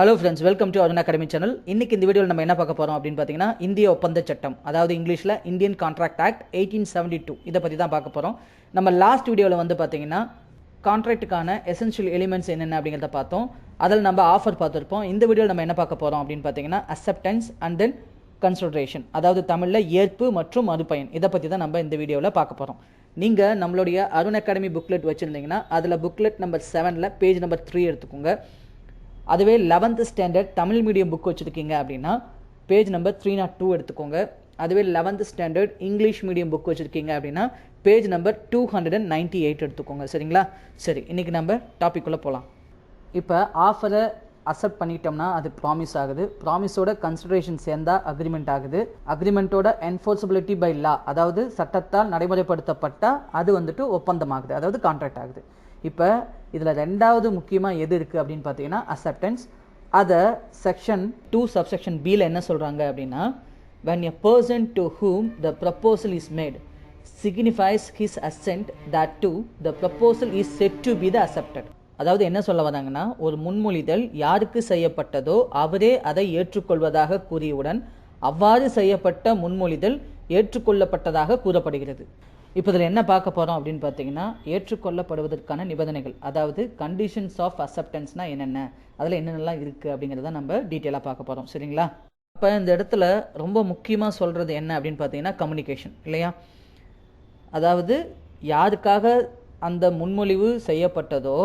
Hello friends, welcome to Arun academy channel. இன்னைக்கு இந்த வீடியோவில் நம்ம என்ன பார்க்க போகிறோம் அப்படின்னு பார்த்தீங்கன்னா, இந்திய ஒப்பந்த சட்டம், அதாவது இங்கிலீஷில் இந்தியன் கான்ட்ராக்ட் ஆக்ட் 1872 இதை பற்றி தான் பார்க்க போகிறோம். நம்ம லாஸ்ட் வீடியோவில் வந்து பார்த்தீங்கன்னா கான்ட்ராக்டுக்கான எசென்ஷியல் எலிமெண்ட்ஸ் என்னென்ன அப்படிங்கிறத பார்த்தோம். அதில் நம்ம ஆஃபர் பார்த்துருப்போம். இந்த வீடியோவில் நம்ம என்ன பார்க்க போகிறோம் அப்படின்னு பார்த்தீங்கன்னா அக்செப்டன்ஸ் அண்ட் தென் கன்சிடரேஷன், அதாவது தமிழில் ஏற்பு மற்றும் மறுபயன். இதை பற்றி தான் நம்ம இந்த வீடியோவில் பார்க்க போகிறோம். நீங்கள் நம்மளுடைய அருண் அகாடமி புக்லெட் வச்சுருந்தீங்கன்னா அதில் புக்லெட் நம்பர் 7 பேஜ் நம்பர் 3 எடுத்துக்கோங்க. அதுவே 11th standard Tamil medium book வச்சுருக்கீங்க அப்படின்னா பேஜ் நம்பர் 302 எடுத்துக்கோங்க. அதுவே 11th standard English medium book வச்சுருக்கீங்க அப்படின்னா பேஜ் நம்பர் 298 எடுத்துக்கோங்க. சரிங்களா? சரி, இன்றைக்கி நம்ம டாபிக்குள்ளே போகலாம். இப்போ ஆஃபரை அக்செப்ட் பண்ணிட்டோம்னா அது ப்ராமிஸ் ஆகுது. ப்ராமிஸோட கன்சிடரேஷன் சேர்ந்தால் அக்ரிமெண்ட் ஆகுது. அக்ரிமெண்ட்டோட என்ஃபோர்சபிலிட்டி பை லா, அதாவது சட்டத்தால் நடைமுறைப்படுத்தப்பட்டால் அது வந்துட்டு ஒப்பந்தம் ஆகுது, அதாவது கான்ட்ராக்ட் ஆகுது. இப்போ இதில் ரெண்டாவது முக்கியமாக எது இருக்குது அப்படின்னு பார்த்தீங்கன்னா அக்செப்டன்ஸ். அதை செக்ஷன் 2 சப்செக்ஷன் பியில் என்ன சொல்கிறாங்க அப்படின்னா, when a person to whom the proposal is made signifies his assent that to the proposal is said to be the accepted. அதாவது என்ன சொல்ல வராங்கன்னா, ஒரு முன்மொழிதல் யாருக்கு செய்யப்பட்டதோ அவரே அதை ஏற்றுக்கொள்வதாக கூறியவுடன் அவ்வாறு செய்யப்பட்ட முன்மொழிதல் ஏற்றுக்கொள்ளப்பட்டதாக கூறப்படுகிறது. இப்போ இதில் என்ன பார்க்க போகிறோம் அப்படின்னு பார்த்தீங்கன்னா, ஏற்றுக்கொள்ளப்படுவதற்கான நிபந்தனைகள், அதாவது கண்டிஷன்ஸ் ஆஃப் அக்செப்டன்ஸ்னால் என்னென்ன, அதில் என்னென்னலாம் இருக்குது அப்படிங்கிறத நம்ம டீட்டெயிலாக பார்க்க போகிறோம். சரிங்களா? இப்போ இந்த இடத்துல ரொம்ப முக்கியமாக சொல்கிறது என்ன அப்படின்னு பார்த்தீங்கன்னா கம்யூனிகேஷன், இல்லையா? அதாவது யாருக்காக அந்த முன்மொழிவு செய்யப்பட்டதோ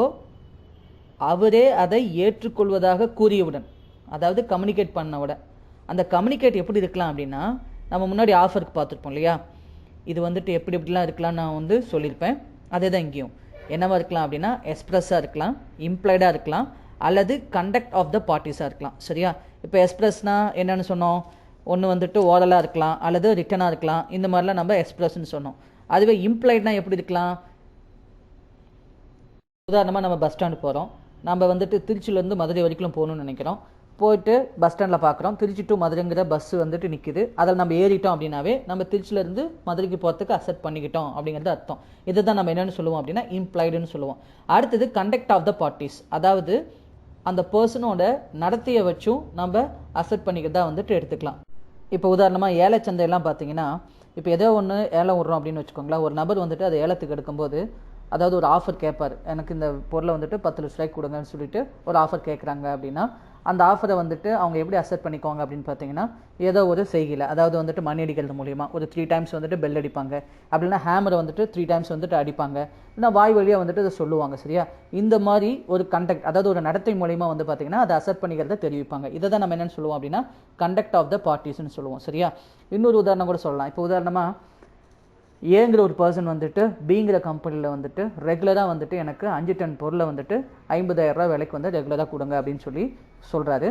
அவரே அதை ஏற்றுக்கொள்வதாக கூறியவுடன், அதாவது கம்யூனிகேட் பண்ணவுடன். அந்த கம்யூனிகேட் எப்படி இருக்கலாம் அப்படின்னா, நம்ம முன்னாடி ஆஃபருக்கு பார்த்துருப்போம் இல்லையா, இது வந்துட்டு எப்படி எப்படிலாம் இருக்கலாம்னு நான் வந்து சொல்லியிருப்பேன். அதே தான் இங்கேயும் என்னவா இருக்கலாம் அப்படின்னா எக்ஸ்பிரஸாக இருக்கலாம், இம்ப்ளைடாக இருக்கலாம், அல்லது கண்டக்ட் ஆஃப் த பார்ட்டிஸாக இருக்கலாம். சரியா? இப்போ எக்ஸ்பிரஸ்னால் என்னென்னு சொன்னோம், ஒன்று வந்துட்டு ஓரலாக இருக்கலாம் அல்லது ரிட்டனாக இருக்கலாம். இந்த மாதிரிலாம் நம்ம எக்ஸ்பிரஸ்ன்னு சொன்னோம். அதுவே இம்ப்ளைட்னா எப்படி இருக்கலாம், உதாரணமாக நம்ம பஸ் ஸ்டாண்டு போகிறோம். நம்ம வந்துட்டு திருச்சியிலேருந்து மதுரை வரைக்கும் போகணும்னு நினைக்கிறோம். போயிட்டு பஸ் ஸ்டாண்டில் பார்க்குறோம், திருச்சி டு மதுரைங்கிற பஸ்ஸு வந்துட்டு நிற்கிது. அதில் நம்ம ஏறிட்டோம் அப்படின்னாவே நம்ம திருச்சியிலேருந்து மதுரைக்கு போகிறதுக்கு அக்செப்ட் பண்ணிக்கிட்டோம் அப்படிங்கிறது அர்த்தம். இதை தான் நம்ம என்னென்னு சொல்லுவோம் அப்படின்னா இம்ப்ளைடுன்னு சொல்லுவோம். அடுத்தது கண்டக்ட் ஆஃப் த பார்ட்டிஸ், அதாவது அந்த பர்சனோட நடத்தையை வச்சும் நம்ம அக்செப்ட் பண்ணிக்கிறதா வந்துட்டு எடுத்துக்கலாம். இப்போ உதாரணமாக ஏல சந்தையெல்லாம் பார்த்தீங்கன்னா, இப்போ ஏதோ ஒன்று ஏலம் விட்றோம் அப்படின்னு வச்சுக்கோங்களேன். ஒரு நபர் வந்துட்டு அதை ஏலத்துக்கு எடுக்கும்போது, அதாவது ஒரு ஆஃபர் கேட்பார், எனக்கு இந்த பொருளை வந்துட்டு 10 லட்ச ரூபாய்க்கு கொடுங்கன்னு சொல்லிட்டு ஒரு ஆஃபர் கேட்குறாங்க அப்படின்னா அந்த ஆஃபரை வந்துட்டு அவங்க எப்படி அக்செப்ட் பண்ணிக்குவாங்க அப்படின்னு பார்த்தீங்கன்னா, ஏதோ ஒரு செய்கையில், அதாவது வந்துட்டு மணி அடிக்கிறது மூலிமா ஒரு 3 டைம்ஸ் வந்துட்டு பெல் அடிப்பாங்க, அப்படின்னா ஹேமரை வந்துட்டு 3 டைம்ஸ் வந்துட்டு அடிப்பாங்க, இல்லைனா வாய் வழியாக வந்துட்டு அதை சொல்லுவாங்க. சரியா? இந்த மாதிரி ஒரு கண்டக்ட், அதாவது ஒரு நடத்தை மூலிமா வந்து பார்த்தீங்கன்னா அதை அக்செப்ட் பண்ணிக்கிறத தெரிவிப்பாங்க. இதை தான் நம்ம என்னென்னு சொல்லுவோம் அப்படின்னா கண்டக்ட் ஆஃப் த பார்ட்டிஸ்ன்னு சொல்லுவோம். சரியா? இன்னொரு உதாரணம் கூட சொல்லலாம். இப்போ உதாரணமாக ஏங்கிற ஒரு பர்சன் வந்துட்டு பிங்கிற கம்பெனியில் வந்துட்டு ரெகுலராக வந்துட்டு எனக்கு 5 டன் பொருளை வந்துட்டு 50,000 ரூபா விலைக்கு வந்து ரெகுலராக கொடுங்க அப்படின்னு சொல்கிறாரு.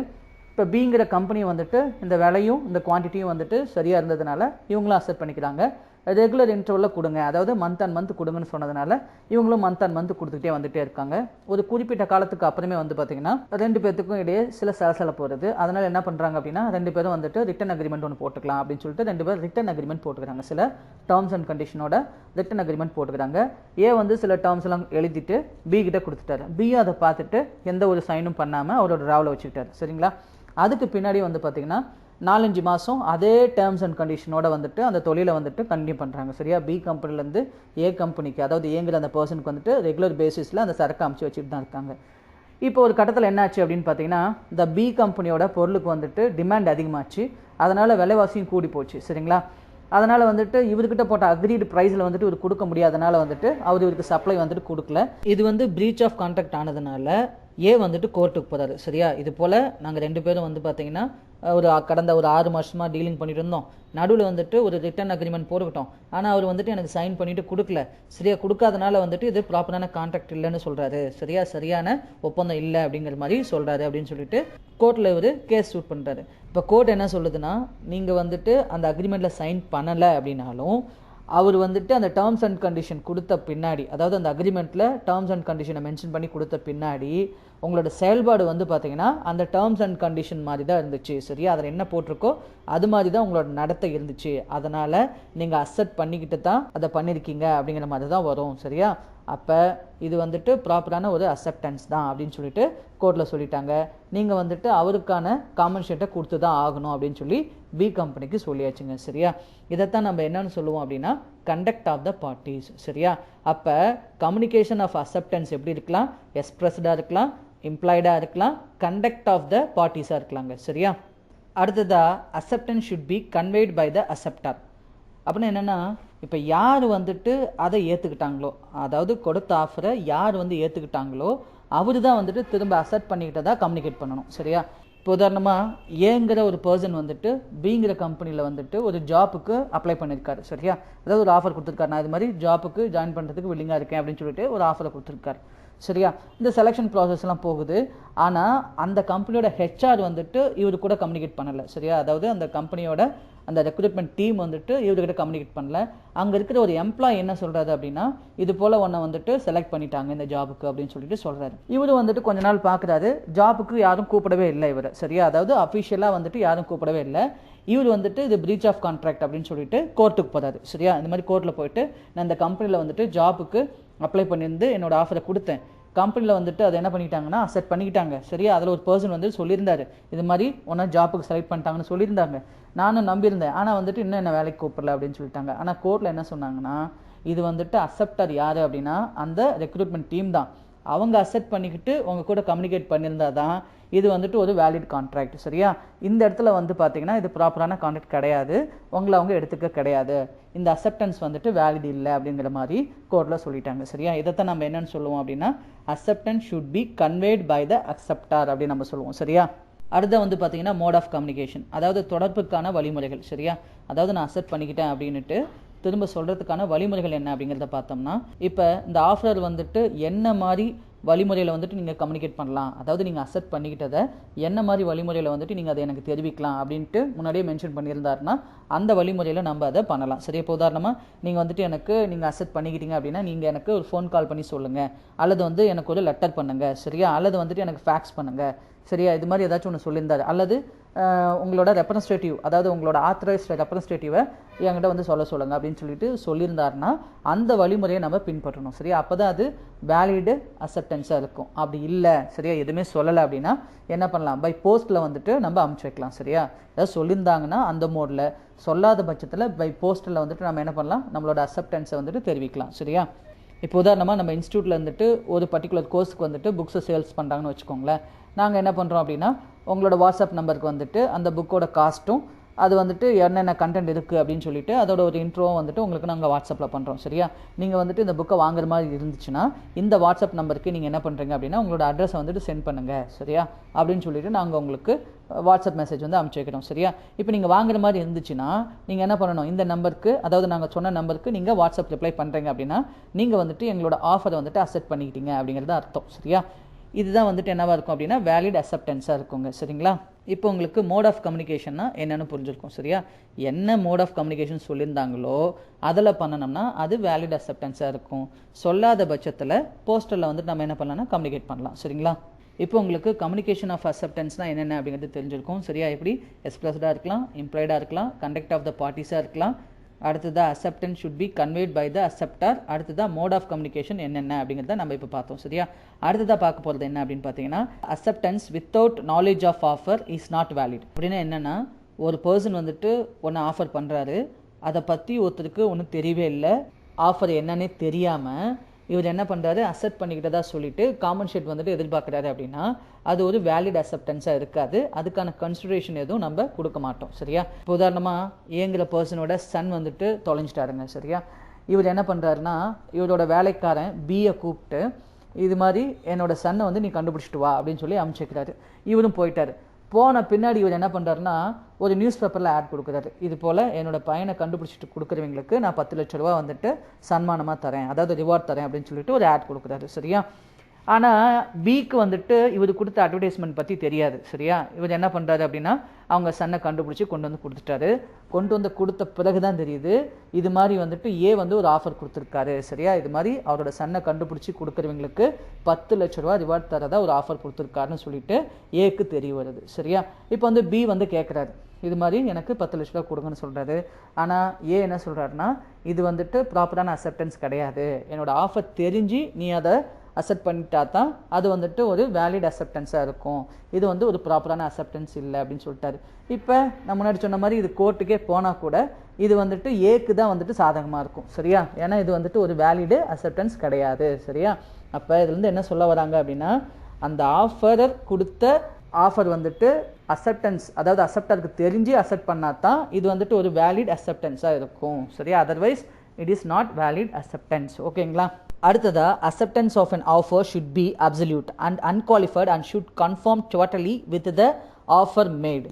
இப்போ பிங்கிற கம்பெனி வந்துட்டு இந்த விலையும் இந்த குவான்டிட்டியும் வந்துட்டு சரியாக இருந்ததுனால இவங்களும் அக்செப்ட் பண்ணிக்கிறாங்க. ரெகுலர் இன்டர்வலில் கொடுங்க, அதாவது மந்த் அண்ட் மந்த் கொடுங்கன்னு சொன்னதுனால இவங்களும் மந்த் அண்ட் மந்த் கொடுத்துக்கிட்டே வந்துகிட்டே இருக்காங்க. ஒரு குறிப்பிட்ட காலத்துக்கு அப்புறமே வந்து பார்த்திங்கன்னா 2 பேர்த்துக்கும் இடையே சில சலசலப்பு வருது. அதனால் என்ன பண்ணுறாங்க அப்படின்னா 2 பேரும் வந்துட்டு ரிட்டன் அக்ரிமெண்ட் ஒன்று போட்டுக்கலாம் அப்படின்னு சொல்லிட்டு 2 பேர் ரிட்டன் அக்ரிமெண்ட் போட்டுக்கிறாங்க. சில டேர்ம்ஸ் அண்ட் கண்டிஷனோட ரிட்டன் அக்ரிமெண்ட் போட்டுக்கிறாங்க. ஏ வந்து சில டேர்ம்ஸ் எல்லாம் எழுதிட்டு பி கிட்ட கொடுத்துட்டாரு. பியும் அதை பார்த்துட்டு எந்த ஒரு சைனும் பண்ணாமல் அவரோட ராவில் வச்சுக்கிட்டாரு. சரிங்களா? அதுக்கு பின்னாடி வந்து பார்த்திங்கன்னா 4-5 மாதம் அதே டேர்ம்ஸ் அண்ட் கண்டிஷனோட வந்துட்டு அந்த தொழிலை வந்துட்டு கண்டினியூ பண்ணுறாங்க. சரியா? பி கம்பெனிலேருந்து ஏ கம்பெனிக்கு, அதாவது ஏங்கிற அந்த பர்சனுக்கு வந்துட்டு ரெகுலர் பேசிஸில் அந்த சரக்கு அமைச்சு வச்சுட்டு தான் இருக்காங்க. இப்போ ஒரு கட்டத்தில் என்னாச்சு அப்படின்னு பார்த்தீங்கன்னா, இந்த பி கம்பெனியோட பொருளுக்கு வந்துட்டு டிமாண்ட் அதிகமாச்சு, அதனால் விலைவாசியும் கூடி போச்சு. சரிங்களா? அதனால் வந்துட்டு இவர்கிட்ட போட்ட அக்ரீடு ப்ரைஸில் வந்துட்டு இவர் கொடுக்க முடியாதனால வந்துட்டு இவருக்கு சப்ளை வந்துட்டு கொடுக்கல. இது வந்து பிரீச் ஆஃப் கான்ட்ராக்ட் ஆனதுனால ஏ வந்துட்டு கோர்ட்டுக்கு போகிறாரு. சரியா? இது போல் நாங்கள் 2 பேரும் வந்து பார்த்தீங்கன்னா கடந்த ஒரு 6 மாதமாக டீலிங் பண்ணிட்டு இருந்தோம். நடுவில் வந்துட்டு ஒரு ரிட்டன் அக்ரிமெண்ட் போட்டுக்கிட்டோம். ஆனால் அவர் வந்துட்டு எனக்கு சைன் பண்ணிவிட்டு கொடுக்கல. சரியா? கொடுக்காதனால வந்துட்டு இது ப்ராப்பரான கான்ட்ராக்ட் இல்லைன்னு சொல்கிறாரு. சரியா? சரியான ஒப்பந்தம் இல்லை அப்படிங்கிற மாதிரி சொல்கிறாரு அப்படின்னு சொல்லிட்டு கோர்ட்டில் இவர் கேஸ் ஷூட் பண்ணுறாரு. இப்போ கோர்ட் என்ன சொல்லுதுன்னா, நீங்கள் வந்துட்டு அந்த அக்ரிமெண்ட்டில் சைன் பண்ணலை அப்படின்னாலும் அவர் வந்துட்டு அந்த டேர்ம்ஸ் அண்ட் கண்டிஷன் கொடுத்த பின்னாடி, அதாவது அந்த அக்ரிமெண்ட்டில் டேர்ம்ஸ் அண்ட் கண்டிஷனை மென்ஷன் பண்ணி கொடுத்த பின்னாடி உங்களோட செயல்பாடு வந்து பார்த்தீங்கன்னா அந்த டேர்ம்ஸ் அண்ட் கண்டிஷன் மாதிரி தான் இருந்துச்சு. சரியா? அதில் என்ன போட்டிருக்கோ அது மாதிரி தான் உங்களோட நடத்தை இருந்துச்சு, அதனால் நீங்கள் அக்செப்ட் பண்ணிக்கிட்டு தான் அதை பண்ணியிருக்கீங்க அப்படிங்கிற மாதிரி தான் வரும். சரியா? அப்போ இது வந்துட்டு ப்ராப்பரான ஒரு அக்செப்டன்ஸ் தான் அப்படின்னு சொல்லிட்டு கோர்ட்டில் சொல்லிட்டாங்க. நீங்கள் வந்துட்டு அவருக்கான காம்பன்சேட்டை கொடுத்து தான் ஆகணும் அப்படின்னு சொல்லி பி கம்பெனிக்கு சொல்லியாச்சுங்க. சரியா? இதைத்தான் நம்ம என்னன்னு சொல்லுவோம் அப்படின்னா கண்டக்ட் ஆஃப் த பார்ட்டிஸ். சரியா? அப்போ கம்யூனிகேஷன் ஆஃப் அக்செப்டன்ஸ் எப்படி இருக்கலாம்? எக்ஸ்பிரஸ்டாக இருக்கலாம், இம்ப்ளாய்டாக இருக்கலாம், கண்டக்ட் ஆஃப் த பார்ட்டிஸாக இருக்கலாங்க. சரியா? அடுத்ததாக acceptance should be conveyed by the acceptor. அப்படின்னா என்னென்னா, இப்போ யார் வந்துட்டு அதை ஏற்றுக்கிட்டாங்களோ, அதாவது கொடுத்த ஆஃபரை யார் வந்து ஏற்றுக்கிட்டாங்களோ அவர் தான் வந்துட்டு திரும்ப அக்செப்ட் பண்ணிக்கிட்டதா கம்யூனிகேட் பண்ணணும். சரியா? இப்போ உதாரணமாக ஏங்கிற ஒரு பர்சன் வந்துட்டு பிங்கிற கம்பெனியில் வந்துட்டு ஒரு ஜாப்புக்கு அப்ளை பண்ணியிருக்காரு. சரியா? அதாவது ஒரு ஆஃபர் கொடுத்துருக்காரு, நான் இது மாதிரி ஜாப்புக்கு ஜாயின் பண்ணுறதுக்கு வில்லிங்காக இருக்கேன் அப்படின்னு சொல்லிட்டு ஒரு ஆஃபரை கொடுத்துருக்காரு. சரியா? இந்த செலெக்ஷன் ப்ராசஸ்லாம் போகுது. ஆனால் அந்த கம்பெனியோட ஹெச்ஆர் வந்துட்டு இவர் கூட கம்யூனிகேட் பண்ணலை. சரியா? அதாவது அந்த கம்பெனியோட அந்த ரெக்ரூட்மெண்ட் டீம் வந்துட்டு இவர்கிட்ட கம்யூனிகேட் பண்ணல. அங்கே இருக்கிற ஒரு எம்ப்ளாய் என்ன சொல்கிறாரு அப்படின்னா, இது போல் ஒன்றை வந்துட்டு செலக்ட் பண்ணிட்டாங்க இந்த ஜாபுக்கு அப்படின்னு சொல்லிட்டு சொல்கிறாரு. இவர் வந்துட்டு கொஞ்ச நாள் பார்க்குறாரு, ஜாபுக்கு யாரும் கூப்பிடவே இல்லை இவர். சரியா? அதாவது அஃபிஷியலாக வந்துட்டு யாரும் கூப்பிடவே இல்லை. இவர் வந்துட்டு இது பிரீச் ஆஃப் கான்ட்ராக்ட் அப்படின்னு சொல்லிட்டு கோர்ட்டுக்கு போகிறாரு. சரியா? இந்த மாதிரி கோர்ட்டில் போயிட்டு நான் இந்த கம்பெனியில் வந்துட்டு ஜாபுக்கு அப்ளை பண்ணியிருந்து என்னோட ஆஃபரை கொடுத்தேன், கம்பெனியில் வந்துட்டு அதை என்ன பண்ணிட்டாங்கன்னா அக்செப்ட் பண்ணிக்கிட்டாங்க. சரியா? அதில் ஒரு பர்சன் வந்து சொல்லியிருந்தார், இது மாதிரி ஒன்றா ஜாப்புக்கு செலக்ட் பண்ணிட்டாங்கன்னு சொல்லியிருந்தாங்க. நானும் நம்பியிருந்தேன், ஆனால் வந்துட்டு இன்னும் என்ன வேலைக்கு கூப்பிடல அப்படின்னு சொல்லிட்டாங்க. ஆனால் கோர்ட்டில் என்ன சொன்னாங்கன்னா, இது வந்துட்டு அக்செப்டர் யார் அப்படின்னா அந்த ரெக்ரூட்மெண்ட் டீம் தான். அவங்க அக்செப்ட் பண்ணிக்கிட்டு உங்கள் கூட கம்யூனிகேட் பண்ணியிருந்தா தான் இது வந்துட்டு ஒரு வேலிட் கான்ட்ராக்ட். சரியா? இந்த இடத்துல வந்து பார்த்தீங்கன்னா இது ப்ராப்பரான கான்ட்ராக்ட் கிடையாது, உங்களை அவங்க எடுத்துக்க கிடையாது, இந்த அக்செப்டன்ஸ் வந்துட்டு வேலிட் இல்லை அப்படிங்கிற மாதிரி கோர்ட்டில் சொல்லிட்டாங்க. சரியா? இதைத்தான் நம்ம என்னென்னு சொல்லுவோம் அப்படின்னா acceptance should be conveyed by the acceptor அப்படின்னு நம்ம சொல்லுவோம். சரியா? அடுத்த வந்து பார்த்தீங்கன்னா மோட் ஆஃப் கம்யூனிகேஷன், அதாவது தொடர்புக்கான வழிமுறைகள். சரியா? அதாவது நான் அக்செப்ட் பண்ணிக்கிட்டேன் அப்படின்ட்டு திரும்ப சொல்கிறதுக்கான வழிமுறைகள் என்ன அப்படிங்கிறத பார்த்தோம்னா, இப்போ இந்த ஆஃபர் வந்துட்டு என்ன மாதிரி வழிமுறையில் வந்துட்டு நீங்கள் கம்யூனிகேட் பண்ணலாம், அதாவது நீங்கள் அக்செப்ட் பண்ணிக்கிட்டதை என்ன மாதிரி வழிமுறையில் வந்துட்டு நீங்கள் அதை எனக்கு தெரிவிக்கலாம் அப்படின்ட்டு முன்னாடியே மென்ஷன் பண்ணியிருந்தாருன்னா அந்த வழிமுறையில் நம்ம அதை பண்ணலாம். சரி? இப்போ உதாரணமாக நீங்கள் வந்துட்டு நீங்கள் அக்செப்ட் பண்ணிக்கிட்டீங்க அப்படின்னா நீங்கள் எனக்கு ஒரு ஃபோன் கால் பண்ணி சொல்லுங்கள், அல்லது வந்து எனக்கு ஒரு லெட்டர் பண்ணுங்கள். சரியா? அல்லது வந்துட்டு எனக்கு ஃபேக்ஸ் பண்ணுங்கள். சரியா? இது மாதிரி ஏதாச்சும் ஒன்று சொல்லியிருந்தார். அல்லது உங்களோட ரெப்ரஸன்டேட்டிவ், அதாவது உங்களோட ஆத்தரைஸ்டு ரெப்ரஸன்டேட்டிவை என்கிட்ட வந்து சொல்லுங்கள் அப்படின்னு சொல்லிட்டு சொல்லியிருந்தாருன்னா அந்த வழிமுறையை நம்ம பின்பற்றணும். சரியா? அப்போ தான் அது வேலிடு அக்செப்டன்ஸாக இருக்கும். அப்படி இல்லை, சரியா, எதுவுமே சொல்லலை அப்படின்னா என்ன பண்ணலாம், பை போஸ்ட்டில் வந்துட்டு நம்ம அமுச்சு வைக்கலாம். சரியா? ஏதாவது சொல்லியிருந்தாங்கன்னா அந்த மோடில், சொல்லாத பட்சத்தில் பை போஸ்ட்டில் வந்துட்டு நம்ம என்ன பண்ணலாம், நம்மளோட அக்செப்டன்ஸை வந்துட்டு தெரிவிக்கலாம். சரியா? இப்போ உதாரணமாக நம்ம இன்ஸ்டியூட்டில் வந்துட்டு ஒரு பர்டிகுலர் கோர்ஸுக்கு வந்துட்டு புக்ஸை சேல்ஸ் பண்ணுறாங்கன்னு வச்சுக்கோங்களேன். நாங்கள் என்ன பண்ணுறோம் அப்படின்னா உங்களோட வாட்ஸ்அப் நம்பருக்கு வந்துட்டு அந்த புக்கோட காஸ்ட்டும் அது வந்துட்டு என்னென்ன கண்டென்ட் இருக்குது அப்படின்னு சொல்லிட்டு அதோட ஒரு இன்ட்ரோவும் வந்துட்டு உங்களுக்கு நாங்கள் வாட்ஸ்அப்பில் பண்ணுறோம். சரியா? நீங்கள் வந்துட்டு இந்த புக்கை வாங்குற மாதிரி இருந்துச்சுன்னா இந்த வாட்ஸ்அப் நம்பருக்கு நீங்கள் என்ன பண்ணுறீங்க அப்படின்னா உங்களோட அட்ரஸை வந்துட்டு சென்ட் பண்ணுங்கள். சரியா? அப்படின்னு சொல்லிட்டு நாங்கள் உங்களுக்கு வாட்ஸ்அப் மெசேஜ் வந்து அனுப்பிச்சு வைக்கிறோம். சரியா? இப்போ நீங்கள் வாங்குற மாதிரி இருந்துச்சுன்னா நீங்கள் என்ன பண்ணணும், இந்த நம்பருக்கு, அதாவது நாங்கள் சொன்ன நம்பருக்கு நீங்கள் வாட்ஸ்அப் ரிப்ளை பண்ணுறீங்க அப்படின்னா நீங்கள் வந்துட்டு எங்களோட ஆஃபரை வந்துட்டு அக்செப்ட் பண்ணிக்கிட்டீங்க அப்படிங்கிறது அர்த்தம். சரியா? இதுதான் வந்துட்டு என்னவாக இருக்கும் அப்படின்னா வேலிட் அக்செப்டன்ஸாக இருக்குங்க. சரிங்களா? இப்போ உங்களுக்கு மோட் ஆஃப் கம்யூனிகேஷன்னா என்னென்னு புரிஞ்சிருக்கும். சரியா? என்ன மோட் ஆஃப் கம்யூனிகேஷன் சொல்லியிருந்தாங்களோ அதில் பண்ணணும்னா அது வேலிட் அக்செப்டன்ஸாக இருக்கும். சொல்லாத பட்சத்தில் போஸ்டரில் வந்துட்டு நம்ம என்ன பண்ணலாம்னா கம்யூனிகேட் பண்ணலாம். சரிங்களா? இப்போ உங்களுக்கு கம்யூனிகேஷன் ஆஃப் அக்செப்டன்ஸ்னால் என்னென்ன அப்படிங்கிறது தெரிஞ்சிருக்கும். சரியா? எப்படி எக்ஸ்பிரஸ்டாக இருக்கலாம், இம்ப்ளாய்டாக இருக்கலாம், கண்டக்ட் ஆஃப் த பார்ட்டிஸாக இருக்கலாம். அடுத்ததாக acceptance should be conveyed by the acceptor. அடுத்ததாக மோட் ஆஃப் கம்யூனிகேஷன் என்னென்ன அப்படிங்கிறத நம்ம இப்போ பார்த்தோம். சரியா? அடுத்ததாக பார்க்க போகிறது என்ன அப்படின்னு பார்த்தீங்கன்னா acceptance without knowledge of offer is not valid. அப்படின்னா என்னென்னா, ஒரு பர்சன் வந்துட்டு ஒன்று ஆஃபர் பண்ணுறாரு, அதை பற்றி ஒருத்தருக்கு ஒன்றும் தெரியவே இல்லை, ஆஃபர் என்னன்னே தெரியாமல் இவர் என்ன பண்ணுறாரு, அக்செப்ட் பண்ணிக்கிட்டதா சொல்லிட்டு காம்பன்சேட் வந்துட்டு எதிர்பார்க்குறாரு அப்படின்னா அது ஒரு வேலிட் அக்செப்டன்ஸாக இருக்காது. அதுக்கான கன்சிடரேஷன் எதுவும் நம்ம கொடுக்க மாட்டோம். சரியா? இப்போ உதாரணமாக ஏங்கிற பர்சனோட சன் வந்துட்டு தொலைஞ்சிட்டாருங்க. சரியா? இவர் என்ன பண்ணுறாருன்னா இவரோட வேலைக்காரன் பியை கூப்பிட்டு இது மாதிரி என்னோட சன்னை வந்து நீ கண்டுபிடிச்சிட்டு வா அப்படின்னு சொல்லி அனுப்பிச்சிக்கிறாரு. இவரும் போயிட்டார். போன பின்னாடி இவர் என்ன பண்ணுறாருன்னா ஒரு நியூஸ் பேப்பரில் ஆட் கொடுக்குறாரு, இது போல் என்னோட பையனை கண்டுபிடிச்சிட்டு கொடுக்குறவங்களுக்கு நான் 10 லட்ச ரூபா வந்துட்டு சன்மானமாக தரேன், அதாவது ரிவார்ட் தரேன் அப்படின்னு சொல்லிட்டு ஒரு ஆட் கொடுக்குறாரு. சரியா? ஆனால் பிக்கு வந்துட்டு இவர் கொடுத்த அட்வர்டைஸ்மெண்ட் பற்றி தெரியாது. சரியா? இவர் என்ன பண்ணுறாரு அப்படின்னா அவங்க சன்னை கண்டுபிடிச்சி கொண்டு வந்து கொடுத்துட்டாரு. கொண்டு வந்து கொடுத்த பிறகு தான் தெரியுது இது மாதிரி வந்துட்டு ஏ வந்து ஒரு ஆஃபர் கொடுத்துருக்காரு. சரியா? இது மாதிரி அவரோட சன்னை கண்டுபிடிச்சி கொடுக்குறவங்களுக்கு 10 லட்ச ரூபா ரிவார்ட் தரதா ஒரு ஆஃபர் கொடுத்துருக்காருன்னு சொல்லிட்டு ஏக்கு தெரிய வருது. சரியா? இப்போ வந்து பி வந்து கேட்குறாரு, இது மாதிரி எனக்கு 10 லட்ச ரூபா கொடுங்கன்னு சொல்கிறாரு. ஆனால் ஏ என்ன சொல்கிறாருன்னா, இது வந்துட்டு ப்ராப்பரான அக்செப்டன்ஸ் கிடையாது, என்னோட ஆஃபர் தெரிஞ்சு நீ அதை அக்செப்ட் பண்ணிட்டா தான் அது வந்துட்டு ஒரு வேலிட் அக்செப்டன்ஸாக இருக்கும், இது வந்து ஒரு ப்ராப்பரான அக்செப்டன்ஸ் இல்லை அப்படின்னு சொல்லிட்டாரு. இப்போ நான் முன்னாடி சொன்ன மாதிரி இது கோர்ட்டுக்கே போனால் கூட இது வந்துட்டு ஏக்கு தான் வந்துட்டு சாதகமாக இருக்கும். சரியா? ஏன்னா இது வந்துட்டு ஒரு வேலிடு அக்செப்டன்ஸ் கிடையாது. சரியா? அப்போ இதுலேருந்து என்ன சொல்ல வராங்க அப்படின்னா, அந்த ஆஃபரர் கொடுத்த ஆஃபர் வந்துட்டு அக்செப்டன்ஸ், அதாவது அக்செப்டருக்கு தெரிஞ்சு அக்செப்ட் பண்ணால் தான் இது வந்துட்டு ஒரு வேலிட் அக்செப்டன்ஸாக இருக்கும். சரியா? Otherwise it is not valid acceptance. ஓகேங்களா? அடுத்ததா, acceptance of an offer should be absolute and unqualified and should conform totally with the offer made.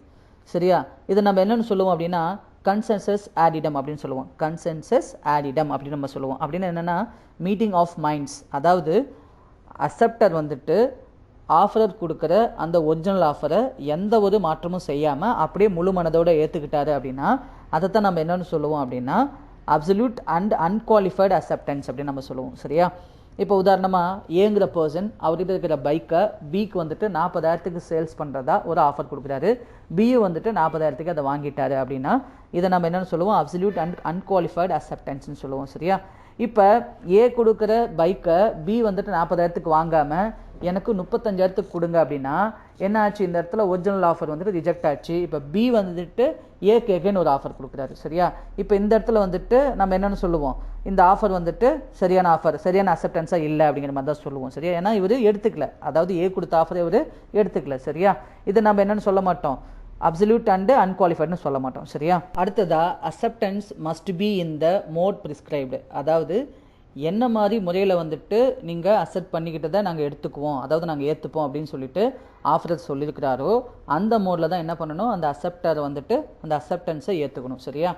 சரியா? இதை நம்ம என்னென்னு சொல்லுவோம் அப்படின்னா, கன்சென்சஸ் ஆடிடம் அப்படின்னு சொல்லுவோம். கன்சென்சஸ் ஆடிடம் அப்படின்னு நம்ம சொல்லுவோம். அப்படின்னு என்னென்னா, மீட்டிங் ஆஃப் மைண்ட்ஸ். அதாவது அக்செப்டர் வந்துட்டு ஆஃபரர் கொடுக்குற அந்த ஒரிஜினல் ஆஃபரை எந்த ஒரு மாற்றமும் செய்யாமல் அப்படியே முழு மனதோடு ஏற்றுக்கிட்டாரு அப்படின்னா அதை தான் நம்ம என்னென்னு சொல்லுவோம் அப்படின்னா அப்சல்யூட் அண்ட் அன்குவாலிஃபைடு அக்செப்டன்ஸ் அப்படின்னு நம்ம சொல்லுவோம். சரியா? இப்போ உதாரணமாக ஏங்கிற பர்சன் அவர்கிட்ட இருக்கிற பைக்கை பிக்கு வந்துட்டு 40,000க்கு சேல்ஸ் பண்ணுறதா ஒரு ஆஃபர் கொடுக்குறாரு. பியும் வந்துட்டு 40,000க்கு அதை வாங்கிட்டாரு அப்படின்னா இதை நம்ம என்னென்னு சொல்லுவோம், அப்சல்யூட் அண்ட் அன்குவாலிஃபைடு அக்செப்டன்ஸ்னு சொல்லுவோம். சரியா? இப்போ ஏ கொடுக்குற பைக்கை பி வந்துட்டு 40,000க்கு வாங்காமல் எனக்கு 35,000க்கு கொடுங்க அப்படின்னா என்ன ஆச்சு, இந்த இடத்துல ஒரிஜினல் ஆஃபர் வந்துட்டு ரிஜெக்ட் ஆச்சு. இப்போ பி வந்துட்டு ஏக்கு எகைன் ஒரு ஆஃபர் கொடுக்குறாரு. சரியா? இப்போ இந்த இடத்துல வந்துட்டு நம்ம என்னென்னு சொல்லுவோம், இந்த ஆஃபர் வந்துட்டு சரியான ஆஃபர், சரியான அக்செப்டன்ஸாக இல்லை அப்படிங்கிற மாதிரி தான் சொல்லுவோம். சரியா? ஏன்னா இவர் எடுத்துக்கல, அதாவது ஏ கொடுத்த ஆஃபரை இவர் எடுத்துக்கல. சரியா? இதை நம்ம என்னென்னு சொல்ல மாட்டோம், அப்சல்யூட் அண்டு அன்குவாலிஃபைடுன்னு சொல்ல மாட்டோம். சரியா? அடுத்ததா, acceptance must be in the mode prescribed. அதாவது என்ன மாதிரி முறையில் வந்துட்டு நீங்கள் அக்செப்ட் பண்ணிக்கிட்டதை நாங்கள் எடுத்துக்குவோம், அதாவது நாங்கள் ஏற்றுப்போம் அப்படின்னு சொல்லிட்டு ஆஃபரர் சொல்லியிருக்கிறாரோ அந்த மோடில் தான் என்ன பண்ணணும், அந்த அக்செப்டரை வந்துட்டு அந்த அக்செப்டன்ஸை ஏற்றுக்கணும். சரியா?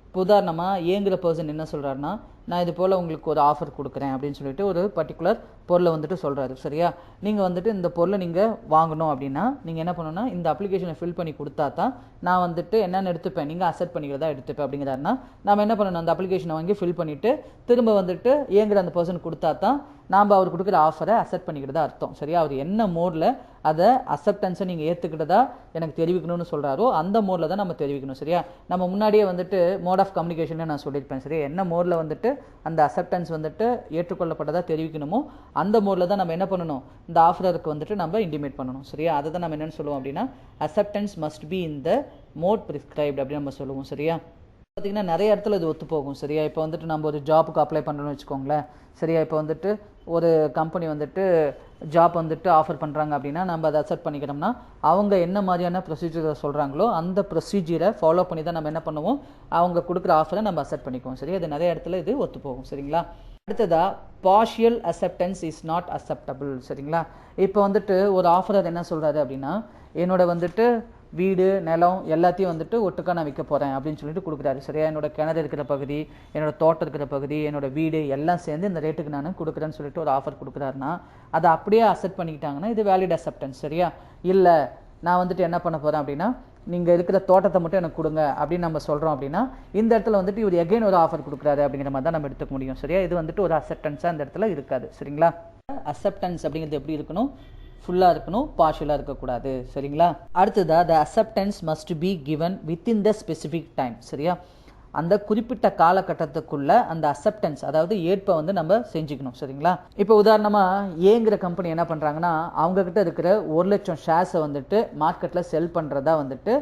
இப்போ உதாரணமாக ஏங்கிற பர்சன் என்ன சொல்கிறாருன்னா, நான் இது போல் உங்களுக்கு ஒரு ஆஃபர் கொடுக்குறேன் அப்படின்னு சொல்லிட்டு ஒரு பர்டிகுலர் பொருளை வந்துட்டு சொல்கிறாரு. சரியா? நீங்கள் வந்துட்டு இந்த பொருளை நீங்கள் வாங்கணும் அப்படின்னா நீங்கள் என்ன பண்ணணும்னா இந்த அப்ளிகேஷனை ஃபில் பண்ணி கொடுத்தா தான் நான் வந்துட்டு என்னென்னு எடுத்துப்பேன், நீங்கள் அக்செப்ட் பண்ணிக்கிறதா எடுத்துப்பேன் அப்படிங்கிறாருன்னா நம்ம என்ன பண்ணணும், அந்த அப்ளிகேஷனை வாங்கி ஃபில் பண்ணிவிட்டு திரும்ப வந்துட்டு ஏங்கிற அந்த பர்சன் கொடுத்தா தான் நாம் அவர் கொடுக்குற ஆஃபரை அக்செப்ட் பண்ணிக்கிறதா அர்த்தம். சரியா? அவர் என்ன மோடில் அதை அக்செப்டன்ஸை நீங்கள் ஏற்றுக்கிட்டதா எனக்கு தெரிவிக்கணும்னு சொல்கிறாரோ அந்த மோடில் தான் நம்ம தெரிவிக்கணும். சரியா? நம்ம முன்னாடியே வந்துட்டு மோட் ஆஃப் கம்யூனிகேஷன் நான் சொல்லியிருப்பேன். சரியா? என்ன மோடில் வந்துட்டு அந்த அக்செப்டன்ஸ் வந்துட்டு ஏற்றுக்கொள்ளப்பட்டதாக தெரிவிக்கணுமோ அந்த மோடில் தான் நம்ம என்ன பண்ணணும், இந்த ஆஃபரருக்கு வந்துட்டு நம்ம இன்டிமேட் பண்ணணும். சரியா? அதை தான் நம்ம என்னென்னு சொல்லுவோம் அப்படின்னா acceptance must be in the mode prescribed அப்படின்னு நம்ம சொல்லுவோம். சரியா? பார்த்திங்கன்னா நிறைய இடத்துல இது ஒத்து போகும். சரியா? இப்போ வந்துட்டு நம்ம ஒரு ஜாப்புக்கு அப்ளை பண்ணுறோன்னு வச்சுக்கோங்களேன். சரியா? இப்போ வந்துட்டு ஒரு கம்பெனி வந்துட்டு ஜாப் வந்துட்டு ஆஃபர் பண்ணுறாங்க அப்படின்னா நம்ம அதை அக்செப்ட் பண்ணிக்கிறோம்னா அவங்க என்ன மாதிரியான ப்ரொசீஜரை சொல்கிறாங்களோ அந்த ப்ரொசீஜரை ஃபாலோ பண்ணி தான் நம்ம என்ன பண்ணுவோம், அவங்க கொடுக்குற ஆஃபரை நம்ம அக்செப்ட் பண்ணிக்குவோம். சரியா? இது நிறைய இடத்துல இது ஒத்து போகும். சரிங்களா? அடுத்ததா, partial acceptance is not acceptable. சரிங்களா? இப்போ வந்துட்டு ஒரு ஆஃபரர் என்ன சொல்கிறாரு அப்படின்னா, என்னோட வந்துட்டு வீடு நிலம் எல்லாத்தையும் வந்துட்டு ஒட்டுக்கா நான் விற்க போகிறேன் அப்படின்னு சொல்லிட்டு கொடுக்குறாரு. சரியா? என்னோட கிணறு இருக்கிற பகுதி, என்னோட தோட்டம் இருக்கிற பகுதி, என்னோட வீடு எல்லாம் சேர்ந்து இந்த ரேட்டுக்கு நான் கொடுக்குறேன்னு சொல்லிட்டு ஒரு ஆஃபர் கொடுக்குறாருன்னா அதை அப்படியே அக்செப்ட் பண்ணிக்கிட்டாங்கன்னா இது வேலிட் அக்செப்டன்ஸ். சரியா? இல்லை நான் வந்துட்டு என்ன பண்ண போகிறேன் அப்படின்னா நீங்கள் இருக்கிற தோட்டத்தை மட்டும் எனக்கு கொடுங்க அப்படின்னு நம்ம சொல்கிறோம் அப்படின்னா இந்த இடத்துல வந்துட்டு இவர் எகைன் ஒரு ஆஃபர் கொடுக்குறாரு அப்படிங்கிற மாதிரி தான் நம்ம எடுத்துக்க முடியும். சரியா? இது வந்துட்டு ஒரு அக்செப்டன்ஸாக இந்த இடத்துல இருக்காது. சரிங்களா? அக்செப்டன்ஸ் அப்படிங்கிறது எப்படி இருக்கணும், ஃபுல்லாக இருக்கணும், பார்ஷியலாக இருக்கக்கூடாது. சரிங்களா? அடுத்ததா, the acceptance must be given within the specific time. சரியா? அந்த குறிப்பிட்ட காலகட்டத்துக்குள்ள அந்த அக்செப்டன்ஸ் அதாவது ஏற்பை வந்து நம்ம செஞ்சுக்கணும். சரிங்களா? இப்போ உதாரணமாக ஏங்கிற கம்பெனி என்ன பண்ணுறாங்கன்னா அவங்கக்கிட்ட இருக்கிற 1,00,000 ஷேர்ஸை வந்துட்டு மார்க்கெட்டில் செல் பண்ணுறதா வந்துட்டு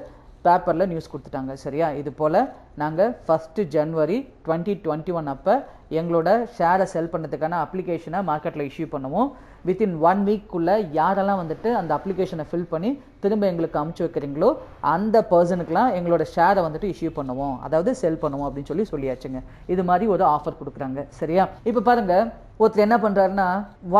பேப்பரில் நியூஸ் கொடுத்துட்டாங்க. சரியா? இது போல் நாங்கள் 1 ஜனவரி 2021 அப்போ எங்களோட ஷேரை செல் பண்ணுறதுக்கான அப்ளிகேஷனை மார்க்கெட்டில் இஷ்யூ பண்ணுவோம். வித்தின் 1 வீக்குள்ளே யாரெல்லாம் வந்துட்டு அந்த அப்ளிகேஷனை ஃபில் பண்ணி திரும்ப எங்களுக்கு அமுச்சு வைக்கிறீங்களோ அந்த பர்சனுக்குலாம் எங்களோட ஷேரை வந்துட்டு இஷ்யூ பண்ணுவோம், அதாவது செல் பண்ணுவோம் அப்படின்னு சொல்லியாச்சுங்க. இது மாதிரி ஒரு ஆஃபர் கொடுக்குறாங்க. சரியா? இப்போ பாருங்கள், ஒருத்தர் என்ன பண்ணுறாருன்னா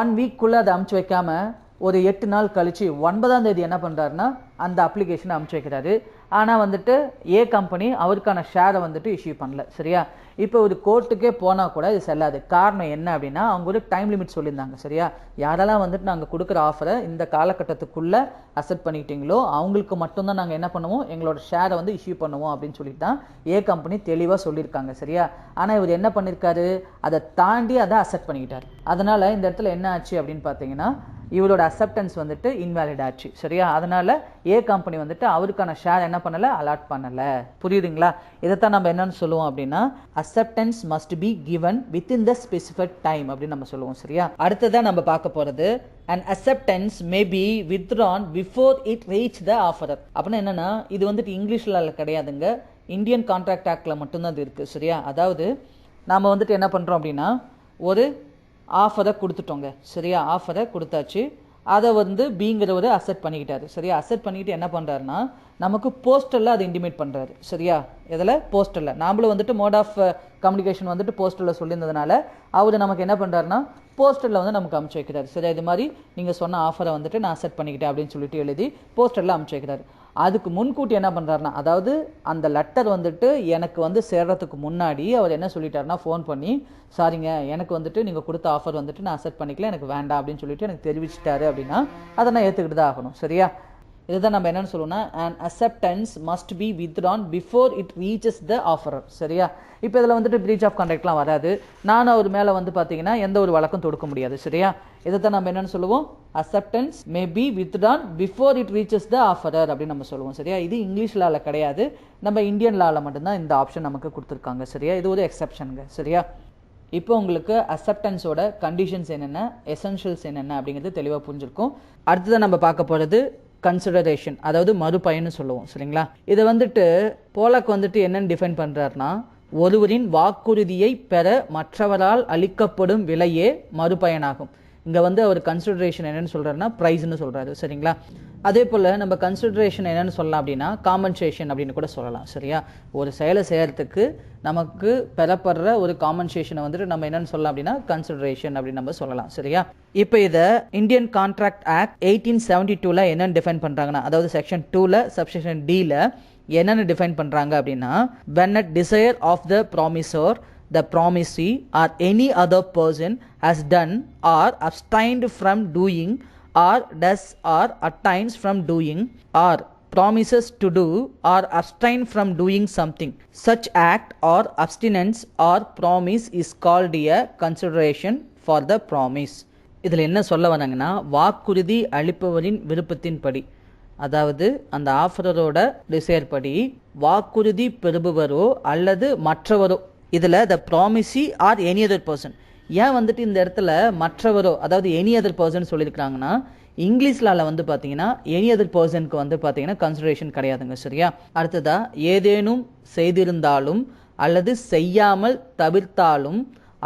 1 வீக்குள்ளே அதை அமுச்சு வைக்காமல் ஒரு 8 நாள் கழிச்சு 9ஆம் தேதி என்ன பண்ணுறாருன்னா அந்த அப்ளிகேஷனை அமுச்சு வைக்கிறாரு. ஆனால் வந்துட்டு ஏ கம்பெனி அவருக்கான ஷேரை வந்துட்டு இஷ்யூ பண்ணல. சரியா? இப்போ ஒரு கோர்ட்டுக்கே போனால் கூட இது செல்லாது. காரணம் என்ன அப்படின்னா அவங்க ஒரு டைம் லிமிட் சொல்லியிருந்தாங்க. சரியா? யாரெல்லாம் வந்துட்டு நாங்கள் கொடுக்குற ஆஃபரை இந்த காலகட்டத்துக்குள்ளே அக்செப்ட் பண்ணிக்கிட்டீங்களோ அவங்களுக்கு மட்டும்தான் நாங்கள் என்ன பண்ணுவோம், எங்களோட ஷேரை வந்து இஷ்யூ பண்ணுவோம் அப்படின்னு சொல்லிட்டு தான் ஏ கம்பெனி தெளிவாக சொல்லியிருக்காங்க. சரியா? ஆனால் இவர் என்ன பண்ணியிருக்காரு, அதை தாண்டி அதை அக்செப்ட் பண்ணிக்கிட்டார். அதனால் இந்த இடத்துல என்ன ஆச்சு அப்படின்னு பார்த்தீங்கன்னா இவரோட அக்செப்டன்ஸ் வந்துட்டு இன்வேலிட் ஆச்சு. சரியா? அதனால ஏ கம்பெனி வந்துட்டு அவருக்கான ஷேர் என்ன பண்ணல, அலாட் பண்ணல. புரியுதுங்களா? இதைத்தான் நம்ம என்னன்னு சொல்லுவோம் அப்படின்னா acceptance must be given within the specified time அப்படின்னு நம்ம சொல்லுவோம். சரியா? அடுத்ததான் நம்ம பார்க்க போறது an acceptance may be withdrawn before it reach the offerer. அப்படின்னா என்னன்னா இது வந்துட்டு இங்கிலீஷ்ல கிடையாதுங்க, இந்தியன் கான்ட்ராக்ட் ஆக்ட்ல மட்டும்தான் இது இருக்கு. சரியா? அதாவது நாம வந்துட்டு என்ன பண்றோம் அப்படின்னா ஒரு ஆஃபரை கொடுத்துட்டோங்க. சரியா? ஆஃபரை கொடுத்தாச்சு, அதை வந்து பிங்கிறவர் அக்செப்ட் பண்ணிக்கிட்டாரு. சரியா? அக்செப்ட் பண்ணிக்கிட்டு என்ன பண்ணுறாருன்னா நமக்கு போஸ்டலில் அதை இன்டிமேட் பண்ணுறாரு. சரியா? இதில் போஸ்டலில் நாமளும் வந்துட்டு மோட் ஆஃப் கம்யூனிகேஷன் வந்துட்டு போஸ்டலில் சொல்லியிருந்ததுனால அவர் நமக்கு என்ன பண்ணுறாருன்னா போஸ்டலில் வந்து நமக்கு அமுச்சு வைக்கிறாரு. சரியா? இது மாதிரி நீங்கள் சொன்ன ஆஃபரை வந்துட்டு நான் அக்செப்ட் பண்ணிக்கிட்டேன் அப்படின்னு சொல்லிட்டு எழுதி போஸ்டலில் அமுச்சு வைக்கிறாரு. அதுக்கு முன்கூட்டி என்ன பண்ணுறாருன்னா அதாவது அந்த லெட்டர் வந்துட்டு எனக்கு வந்து சேர்றதுக்கு முன்னாடி அவர் என்ன சொல்லிட்டாருன்னா ஃபோன் பண்ணி சாரிங்க எனக்கு வந்துட்டு நீங்கள் கொடுத்த ஆஃபர் வந்துட்டு நான் அக்செப்ட் பண்ணிக்கல, எனக்கு வேண்டாம் அப்படின்னு சொல்லிட்டு எனக்கு தெரிவிச்சிட்டாரு அப்படின்னா அதை நான் ஏற்றுக்கிட்டு தான் ஆகணும். சரியா? இதுதான் நம்ம என்னன்னு சொல்லுவோம்னா an acceptance must be withdrawn before it reaches the offerer. சரியா? இப்போ இதில் வந்துட்டு பிரீச் ஆஃப் கான்ட்ராக்ட்லாம் வராது, நானும் அவர் மேலே வந்து பார்த்தீங்கன்னா எந்த ஒரு வழக்கம் தொடுக்க முடியாது. சரியா? இதைத்தான் நம்ம என்னன்னு சொல்லுவோம் acceptance may be withdrawn before it reaches the offerer அப்படின்னு நம்ம சொல்லுவோம். சரியா? இது இங்கிலீஷ் லால கிடையாது, நம்ம இந்தியன் லால மட்டும்தான் இந்த ஆப்ஷன் நமக்கு கொடுத்துருக்காங்க. சரியா? இது ஒரு எக்ஸெப்ஷனுங்க. சரியா? இப்போ உங்களுக்கு அக்செப்டன்ஸோட கண்டிஷன்ஸ் என்னென்ன, எசென்ஷியல்ஸ் என்னென்ன அப்படிங்கிறது தெளிவாக புரிஞ்சிருக்கும். அடுத்ததான் நம்ம பார்க்க போகிறது கன்சிடரேஷன், அதாவது மறுபயன்னு சொல்லுவோம். சரிங்களா? இதை வந்துட்டு போலக் வந்துட்டு என்னன்னு டிஃபைன் பண்ணுறாருன்னா ஒருவரின் வாக்குறுதியை பெற மற்றவரால் அளிக்கப்படும் விலையே மறுபயனாகும். இங்கே வந்து அவர் கன்சிடரேஷன் என்னன்னு சொல்கிறாருன்னா ப்ரைஸ்ன்னு சொல்கிறாரு. சரிங்களா? அதே போல் நம்ம கன்சிடரேஷன் என்னன்னு சொல்லலாம் அப்படின்னா காம்பன்சேஷன் அப்படின்னு கூட சொல்லலாம். சரியா? ஒரு செயலை செய்யறதுக்கு நமக்கு பெறப்படுற ஒரு காம்பன்சேஷனை வந்துட்டு நம்ம என்னன்னு சொல்லலாம் அப்படின்னா கன்சிடரேஷன் அப்படின்னு நம்ம சொல்லலாம். சரியா? இப்போ இதை இந்தியன் கான்ட்ராக்ட் ஆக்ட் 1872 என்னன்னு டிஃபைன் பண்ணுறாங்கன்னா அதாவது செக்ஷன் 2 சப்செக்ஷன் D என்னன்னு டிஃபைன் பண்ணுறாங்க அப்படின்னா when at desire of the promisor the promisee or any other person has done or abstained from doing or does or attains from doing or promises to do or abstain from doing something, such act or abstinence or promise is called a consideration for the promise. இதில் என்ன சொல்ல வராங்கன்னா வாக்குறுதி அளிப்பவரின் விருப்பத்தின்படி, அதாவது அந்த ஆஃபரரோட desire படி வாக்குறுதி பெறுபவரோ அல்லது மற்றவரோ, இதில் த promisee or any other person. ஏன் வந்துட்டு இந்த இடத்துல மற்றவரோ அதாவது எனி அதர் பர்சன் சொல்லியிருக்கிறாங்கன்னா இங்கிலீஷ்லால வந்து பார்த்தீங்கன்னா எனி அதர் பர்சனுக்கு வந்து பார்த்தீங்கன்னா கன்சிடரேஷன் கிடையாதுங்க. சரியா? அடுத்ததா ஏதேனும் செய்திருந்தாலும் அல்லது செய்யாமல் தவிர்த்தாலும்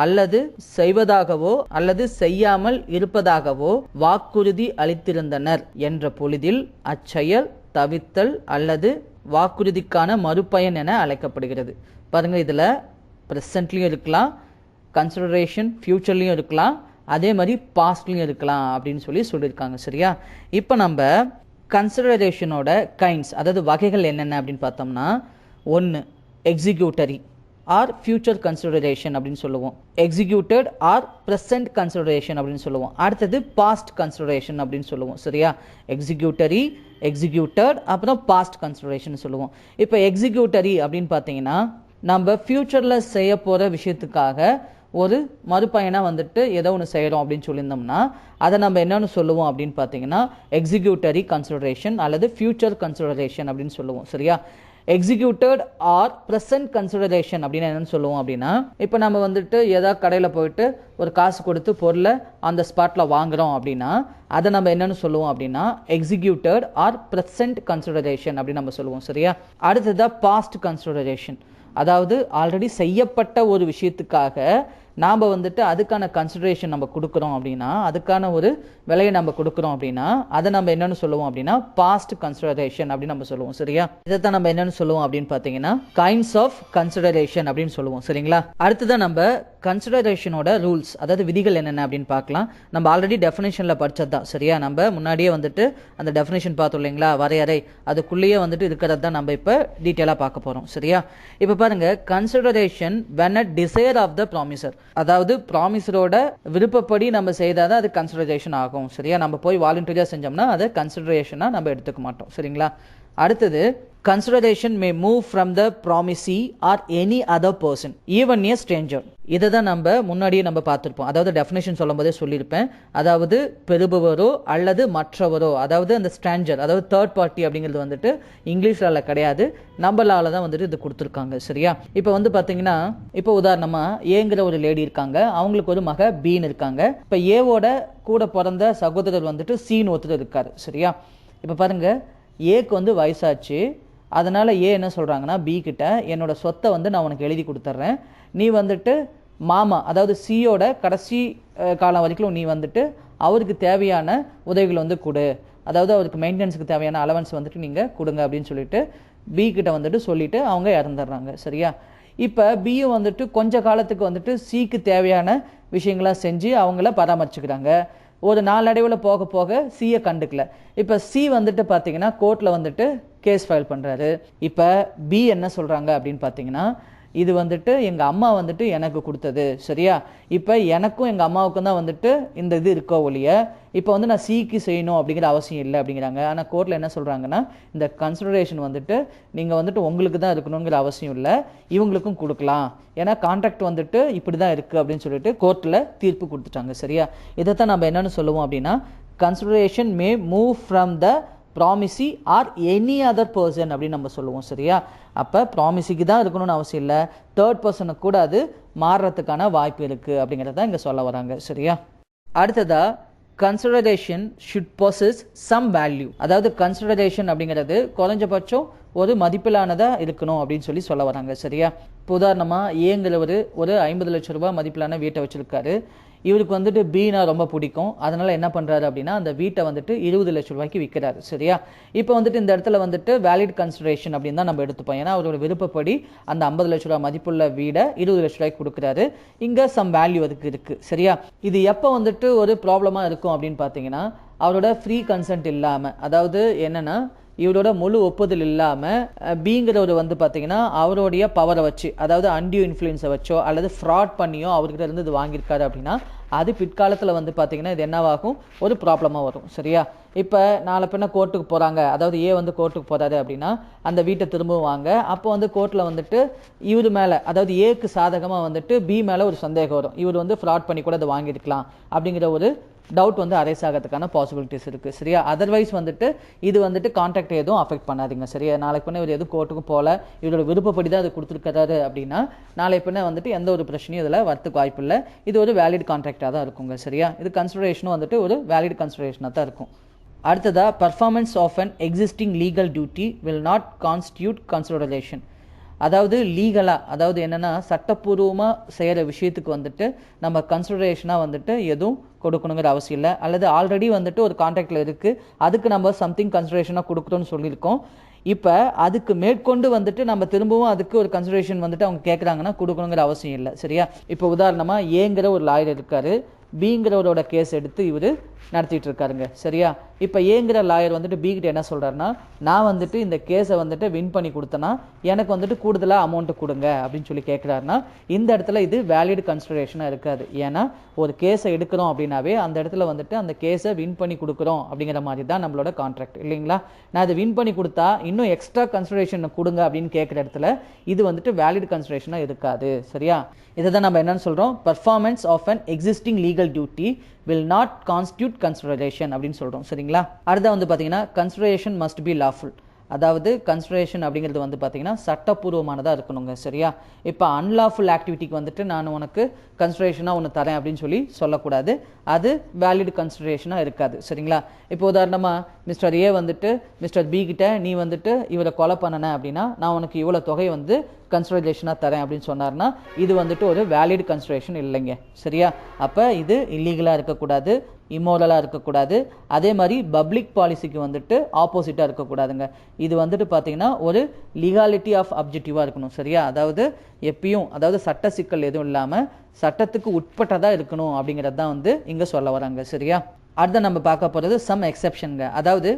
அல்லது செய்வதாகவோ அல்லது செய்யாமல் இருப்பதாகவோ வாக்குறுதி அளித்திருந்தனர் என்ற பொழுதில் அச்செயல் தவிர்த்தல் அல்லது வாக்குறுதிக்கான மறுபயன் என அழைக்கப்படுகிறது. பாருங்க, இதில் ப்ரெசன்ட்லையும் இருக்கலாம், கன்சிடரேஷன் ஃபியூச்சர்லையும் இருக்கலாம், அதே மாதிரி பாஸ்ட்லையும் இருக்கலாம் அப்படின்னு சொல்லியிருக்காங்க. சரியா? இப்போ நம்ம கன்சிடரேஷனோட கைண்ட்ஸ் அதாவது வகைகள் என்னென்ன அப்படின்னு பார்த்தோம்னா 1 எக்ஸிக்யூட்டரி ஆர் ஃபியூச்சர் கன்சிடரேஷன் அப்படின்னு சொல்லுவோம், எக்ஸிக்யூட்டட் ஆர் ப்ரெசன்ட் கன்சிடரேஷன் அப்படின்னு சொல்லுவோம், அடுத்தது பாஸ்ட் கன்சிடரேஷன் அப்படின்னு சொல்லுவோம். சரியா? எக்ஸிக்யூட்டரி, எக்ஸிக்யூட்டட், அப்புறம் பாஸ்ட் கன்சிடரேஷன் சொல்லுவோம். இப்போ எக்ஸிக்யூட்டரி அப்படின்னு பார்த்தீங்கன்னா நம்ம ஃபியூச்சரில் செய்ய போகிற விஷயத்துக்காக ஒரு மறுபயனாக வந்துட்டு ஏதோ ஒன்று செய்கிறோம் அப்படின்னு சொல்லியிருந்தோம்னா அதை நம்ம என்னென்னு சொல்லுவோம் அப்படின்னு பார்த்தீங்கன்னா எக்ஸிக்யூட்டரி கன்சிடரேஷன் அல்லது ஃபியூச்சர் கன்சிடரேஷன் அப்படின்னு சொல்லுவோம். சரியா? எக்ஸிக்யூட்டட் ஆர் ப்ரெசன்ட் கன்சிடரேஷன் அப்படின்னு என்னென்னு சொல்லுவோம் அப்படின்னா இப்போ நம்ம வந்துட்டு ஏதாவது கடையில் போயிட்டு ஒரு காசு கொடுத்து பொருளை அந்த ஸ்பாட்டில் வாங்குகிறோம் அப்படின்னா அதை நம்ம என்னென்னு சொல்லுவோம் அப்படின்னா எக்ஸிக்யூட்டட் ஆர் ப்ரெசன்ட் கன்சிடரேஷன் அப்படின்னு நம்ம சொல்லுவோம். சரியா? அடுத்ததாக பாஸ்ட் கன்சிடரேஷன், அதாவது ஆல்ரெடி செய்யப்பட்ட ஒரு விஷயத்துக்காக நாம் வந்துட்டு அதுக்கான கன்சிடரேஷன் நம்ம கொடுக்குறோம் அப்படின்னா அதுக்கான ஒரு விலையை நம்ம கொடுக்குறோம் அப்படின்னா அதை நம்ம என்னென்னு சொல்லுவோம் அப்படின்னா பாஸ்ட் கன்சிடரேஷன் அப்படின்னு நம்ம சொல்லுவோம். சரியா? இதைத்தான் நம்ம என்னென்னு சொல்லுவோம் அப்படின்னு பார்த்தீங்கன்னா கைண்ட்ஸ் ஆஃப் கன்சிடரேஷன் அப்படின்னு சொல்லுவோம். சரிங்களா? அடுத்ததான் நம்ம கன்சிடரேஷனோட ரூல்ஸ் அதாவது விதிகள் என்னென்ன அப்படின்னு பார்க்கலாம். நம்ம ஆல்ரெடி டெஃபினேஷனில் படித்தது தான். சரியா? நம்ம முன்னாடியே வந்துட்டு அந்த டெஃபினேஷன் பார்த்தோம் இல்லைங்களா, வரையறை, அதுக்குள்ளேயே வந்துட்டு இருக்கிறது தான் நம்ம இப்போ டீட்டெயிலாக பார்க்க போகிறோம். சரியா? இப்போ பாருங்க, consideration when at desire of the promiser, அதாவது ப்ராமிசரோட விருப்பப்படி நம்ம செய்தாதான் அது கன்சிடரேஷன் ஆகும். சரியா? நம்ம போய் வாலண்டரியாக செஞ்சோம்னா அதை கன்சிடரேஷனாக நம்ம எடுத்துக்க மாட்டோம். சரிங்களா? அடுத்தது consideration may move from the promisee or any other person even a stranger. இதை தான் நம்ம முன்னாடியே நம்ம பார்த்துருப்போம். அதாவது டெஃபினேஷன் சொல்லும் போதே சொல்லியிருப்பேன். அதாவது பெறுபவரோ அல்லது மற்றவரோ, அதாவது அந்த ஸ்ட்ரேஞ்சர், அதாவது தேர்ட் பார்ட்டி அப்படிங்கிறது வந்துட்டு இங்கிலீஷ்ல கிடையாது, நம்மளால தான் வந்துட்டு இது கொடுத்துருக்காங்க. சரியா? இப்போ வந்து பார்த்தீங்கன்னா, இப்போ உதாரணமாக ஏங்கிற ஒரு லேடி இருக்காங்க, அவங்களுக்கு ஒரு மக பீன்னு இருக்காங்க. இப்போ ஏவோட கூட பிறந்த சகோதரர் வந்துட்டு சீன் ஒருத்தர் இருக்காரு. சரியா? இப்போ பாருங்க, ஏக்கு வந்து வயசாச்சு. அதனால் ஏ என்ன சொல்கிறாங்கன்னா, பி கிட்ட என்னோட சொத்தை வந்து நான் உனக்கு எழுதி கொடுத்துட்றேன், நீ வந்துட்டு மாமா அதாவது சியோட கடைசி காலம் வரைக்கும் நீ வந்துட்டு அவருக்கு தேவையான உதவிகள் வந்து கொடு, அதாவது அவருக்கு மெயின்டெனன்ஸுக்கு தேவையான அலவன்ஸ் வந்துட்டு நீங்கள் கொடுங்க அப்படின்னு சொல்லிட்டு பி கிட்ட வந்துட்டு சொல்லிவிட்டு அவங்க இறந்துடுறாங்க. சரியா? இப்போ பியும் வந்துட்டு கொஞ்ச காலத்துக்கு வந்துட்டு சிக்கு தேவையான விஷயங்களாக செஞ்சு அவங்கள பராமரிச்சுக்கிறாங்க. ஒரு நாளடைவில் போக போக சியை கண்டுக்கல. இப்போ சி வந்துட்டு பார்த்தீங்கன்னா கோர்ட்டில் வந்துட்டு கேஸ் ஃபைல் பண்ணுறாரு. இப்போ பி என்ன சொல்கிறாங்க அப்படின்னு பார்த்தீங்கன்னா, இது வந்துட்டு எங்கள் அம்மா வந்துட்டு எனக்கு கொடுத்தது. சரியா? இப்போ எனக்கும் எங்கள் அம்மாவுக்கும் தான் வந்துட்டு இந்த இது இருக்கோ ஒழிய இப்போ வந்து நான் சிக்கு செய்யணும் அப்படிங்கிற அவசியம் இல்லை அப்படிங்கிறாங்க. ஆனால் கோர்ட்டில் என்ன சொல்கிறாங்கன்னா, இந்த கன்சிடரேஷன் வந்துட்டு நீங்கள் வந்துட்டு உங்களுக்கு தான் இருக்கணுங்கிற அவசியம் இல்லை, இவங்களுக்கும் கொடுக்கலாம், ஏன்னா கான்ட்ராக்ட் வந்துட்டு இப்படி தான் இருக்குது அப்படின்னு சொல்லிட்டு கோர்ட்டில் தீர்ப்பு கொடுத்துட்டாங்க. சரியா? இதைத்தான் நம்ம என்னென்னு சொல்லுவோம் அப்படின்னா, consideration may move from the promisee or any other person அப்படின்னு நம்ம சொல்லுவோம். சரியா? அப்போ ப்ராமிசிக்கு தான் இருக்கணும்னு அவசியம் இல்லை, தேர்ட் பர்சனுக்கு கூட அது மாறுறதுக்கான வாய்ப்பு இருக்குது அப்படிங்கிறத இங்கே சொல்ல வராங்க. சரியா? அடுத்ததா, consideration should possess some value. அதாவது கன்சிடரேஷன் அப்படிங்கிறது குறைஞ்சபட்சம் ஒரு மதிப்பிலானதாக இருக்கணும் அப்படின்னு சொல்ல வராங்க. சரியா? இப்போ உதாரணமாக ஏங்கிறவர் ஒரு 50 லட்சம் ரூபாய் மதிப்பிலான வீட்டை வச்சுருக்காரு. இவருக்கு வந்துட்டு பீனா ரொம்ப பிடிக்கும். அதனால் என்ன பண்ணுறாரு அப்படின்னா, அந்த வீட்டை வந்துட்டு 20 லட்சம் ரூபாய்க்கு விற்கிறாரு. சரியா? இப்போ வந்துட்டு இந்த இடத்துல வந்துட்டு வேலிட் கன்சிடரேஷன் அப்படின்னு தான் நம்ம எடுத்துப்போம். ஏன்னா அவரோட விருப்பப்படி அந்த 50 லட்ச ரூபா மதிப்புள்ள வீடை 20 லட்ச ரூபாய்க்கு கொடுக்குறாரு. இங்கே சம் வேல்யூ அதுக்கு இருக்குது. சரியா? இது எப்போ வந்துட்டு ஒரு ப்ராப்ளமாக இருக்கும் அப்படின்னு பார்த்தீங்கன்னா, அவரோட ஃப்ரீ கன்சென்ட் இல்லாமல், அதாவது என்னென்னா இவரோட முழு ஒப்புதல் இல்லாமல் பிங்கிறவர் வந்து பார்த்தீங்கன்னா அவருடைய பவரை வச்சு, அதாவது அன்டியூ இன்ஃப்ளூயன்ஸை வச்சோ அல்லது ஃப்ராட் பண்ணியோ அவர்கிட்ட இருந்து இது வாங்கியிருக்காரு அப்படின்னா அது பிற்காலத்தில் வந்து பார்த்தீங்கன்னா இது என்னவாகும், ஒரு ப்ராப்ளமாக வரும். சரியா? இப்போ நாளை பின்ன கோர்ட்டுக்கு போகிறாங்க, அதாவது ஏ வந்து கோர்ட்டுக்கு போகிறாரு அப்படின்னா அந்த வீட்டை திரும்பவும் வாங்க. அப்போ வந்து கோர்ட்டில் வந்துட்டு இவர் மேலே, அதாவது ஏக்கு சாதகமாக வந்துட்டு பி மேலே ஒரு சந்தேகம் வரும், இவர் வந்து ஃப்ராட் பண்ணி கூட அதை வாங்கியிருக்கலாம் அப்படிங்கிற ஒரு டவுட் வந்து அரைஸ் ஆகிறதுக்கான பாசிபிலிட்டிஸ் இருக்குது. சரியா? அதர்வைஸ் வந்துட்டு இது வந்துட்டு கான்ட்ராக்ட் எதுவும் அஃபெக்ட் பண்ணாதீங்க. சரியா? நாளைக்கு பின்ன இவர் எதுவும் கோர்ட்டுக்கும் போகல, இவரோட விருப்பப்படி தான் அது கொடுத்துருக்காரு அப்படின்னா நாளை பின்ன வந்துட்டு எந்த ஒரு பிரச்சனையும் இதில் வரத்துக்கு வாய்ப்பு இல்லை. இது ஒரு வேலிட் கான்ட்ராக்டாக தான் இருக்குங்க. சரியா? இது கன்சிடரேஷனும் வந்துட்டு ஒரு வேலிட் கன்சிடரேஷனாக தான் இருக்கும். அடுத்ததா, performance of an existing legal duty will not constitute consideration. அதாவது லீகலாக, அதாவது என்னென்னா சட்டப்பூர்வமாக செய்கிற விஷயத்துக்கு வந்துட்டு நம்ம கன்சிடரேஷனாக வந்துட்டு எதுவும் கொடுக்கணுங்கிற அவசியம் இல்லை. அல்லது ஆல்ரெடி வந்துட்டு ஒரு கான்ட்ராக்டில் இருக்குது, அதுக்கு நம்ம சம்திங் கன்சிடரேஷனாக கொடுக்குறோன்னு சொல்லியிருக்கோம். இப்போ அதுக்கு மேற்கொண்டு வந்துட்டு நம்ம திரும்பவும் அதுக்கு ஒரு கன்சிடரேஷன் வந்துட்டு அவங்க கேட்குறாங்கன்னா கொடுக்கணுங்கிற அவசியம் இல்லை. சரியா? இப்போ உதாரணமாக ஏங்கிற ஒரு லாயர் இருக்கார், பிங்கிறவரோட கேஸ் எடுத்து இவர் நடத்திட்டு இருக்காருங்க. சரியா? இப்போ ஏங்கிற லாயர் வந்துட்டு பி கிட்ட என்ன சொல்கிறாருன்னா, நான் வந்துட்டு இந்த கேஸை வந்துட்டு வின் பண்ணி கொடுத்தேன்னா எனக்கு வந்துட்டு கூடுதலாக அமௌண்ட்டு கொடுங்க அப்படின்னு சொல்லி கேட்குறாருன்னா இந்த இடத்துல இது வேலிட் கன்சிடரேஷனாக இருக்காது. ஏன்னா ஒரு கேஸை எடுக்கிறோம் அப்படின்னாவே அந்த இடத்துல வந்துட்டு அந்த கேஸை வின் பண்ணி கொடுக்குறோம் அப்படிங்கிற மாதிரி தான் நம்மளோட கான்ட்ராக்ட் இல்லைங்களா? நான் அதை வின் பண்ணி கொடுத்தா இன்னும் எக்ஸ்ட்ரா கன்சிடரேஷன் கொடுங்க அப்படின்னு கேட்குற இடத்துல இது வந்துட்டு வேலிட் கன்சிடரேஷனாக இருக்காது. சரியா? இதை தான் நம்ம என்னன்னு சொல்கிறோம், performance of an existing legal duty will not constitute consideration அப்படின்னு சொல்கிறோம். சரிங்களா? அடுத்த வந்து பார்த்தீங்கன்னா consideration must be lawful. அதாவது கன்சிடரேஷன் அப்படிங்கிறது வந்து பார்த்தீங்கன்னா சட்டப்பூர்வமானதாக இருக்கணுங்க. சரியா? இப்போ அன்லாஃபுல் ஆக்டிவிட்டிக்கு வந்துட்டு நான் உனக்கு கன்சிடரேஷனாக ஒன்று தரேன் அப்படின்னு சொல்லக்கூடாது, அது வேலிட் கன்சிடரேஷனாக இருக்காது. சரிங்களா? இப்போ உதாரணமாக மிஸ்டர் ஏ வந்துட்டு மிஸ்டர் பி கிட்ட நீ வந்துட்டு இவரை கொலை பண்ணன அப்படின்னா நான் உனக்கு இவ்வளோ தொகை வந்து கன்சிடரேஷனாக தரேன் அப்படின்னு சொன்னார்னா இது வந்துட்டு ஒரு வேலிட் கன்சிடரேஷன் இல்லைங்க. சரியா? அப்போ இது இல்லீகலாக இருக்கக்கூடாது, இம்மோரலாக இருக்கக்கூடாது, அதே மாதிரி பப்ளிக் பாலிசிக்கு வந்துட்டு ஆப்போசிட்டாக இருக்கக்கூடாதுங்க. இது வந்துட்டு பார்த்தீங்கன்னா ஒரு லீகாலிட்டி ஆஃப் அப்ஜெக்டிவாக இருக்கணும். சரியா? அதாவது எப்பயும், அதாவது சட்ட சிக்கல் எதுவும் இல்லாமல் சட்டத்துக்கு உட்பட்டதாக இருக்கணும் அப்படிங்கிறது தான் வந்து இங்கே சொல்ல வராங்க. சரியா? அடுத்த நம்ம பார்க்க போகிறது சம் எக்ஸெப்ஷனுங்க. அதாவது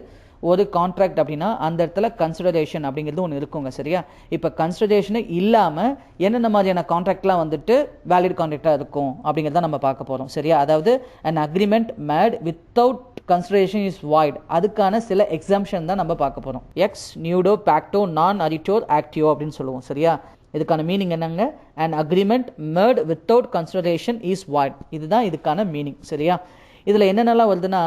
ஒரு கான்ட்ராக்ட் அப்படின்னா அந்த இடத்துல கன்சிடரேஷன் அப்படிங்கிறது ஒன்று இருக்குங்க. சரியா? இப்போ கன்சிடரேஷனே இல்லாமல் என்னென்ன மாதிரியான கான்ட்ராக்ட்லாம் வந்துட்டு வேலிட் கான்ட்ராக்டாக இருக்கும் அப்படிங்கிறத நம்ம பார்க்க போகிறோம். சரியா? அதாவது an agreement made without consideration is void. அதுக்கான சில எக்ஸாம்ஷன் தான் நம்ம பார்க்க போகிறோம். எக்ஸ் நியூடோ பேக்டோ நான் அரிட்டோர் ஆக்டிவோ அப்படின்னு சொல்லுவோம். சரியா? இதுக்கான மீனிங் என்னங்க? an agreement made without consideration is void. இதுதான் இதுக்கான மீனிங். சரியா? இதில் என்னென்னலாம் வருதுன்னா,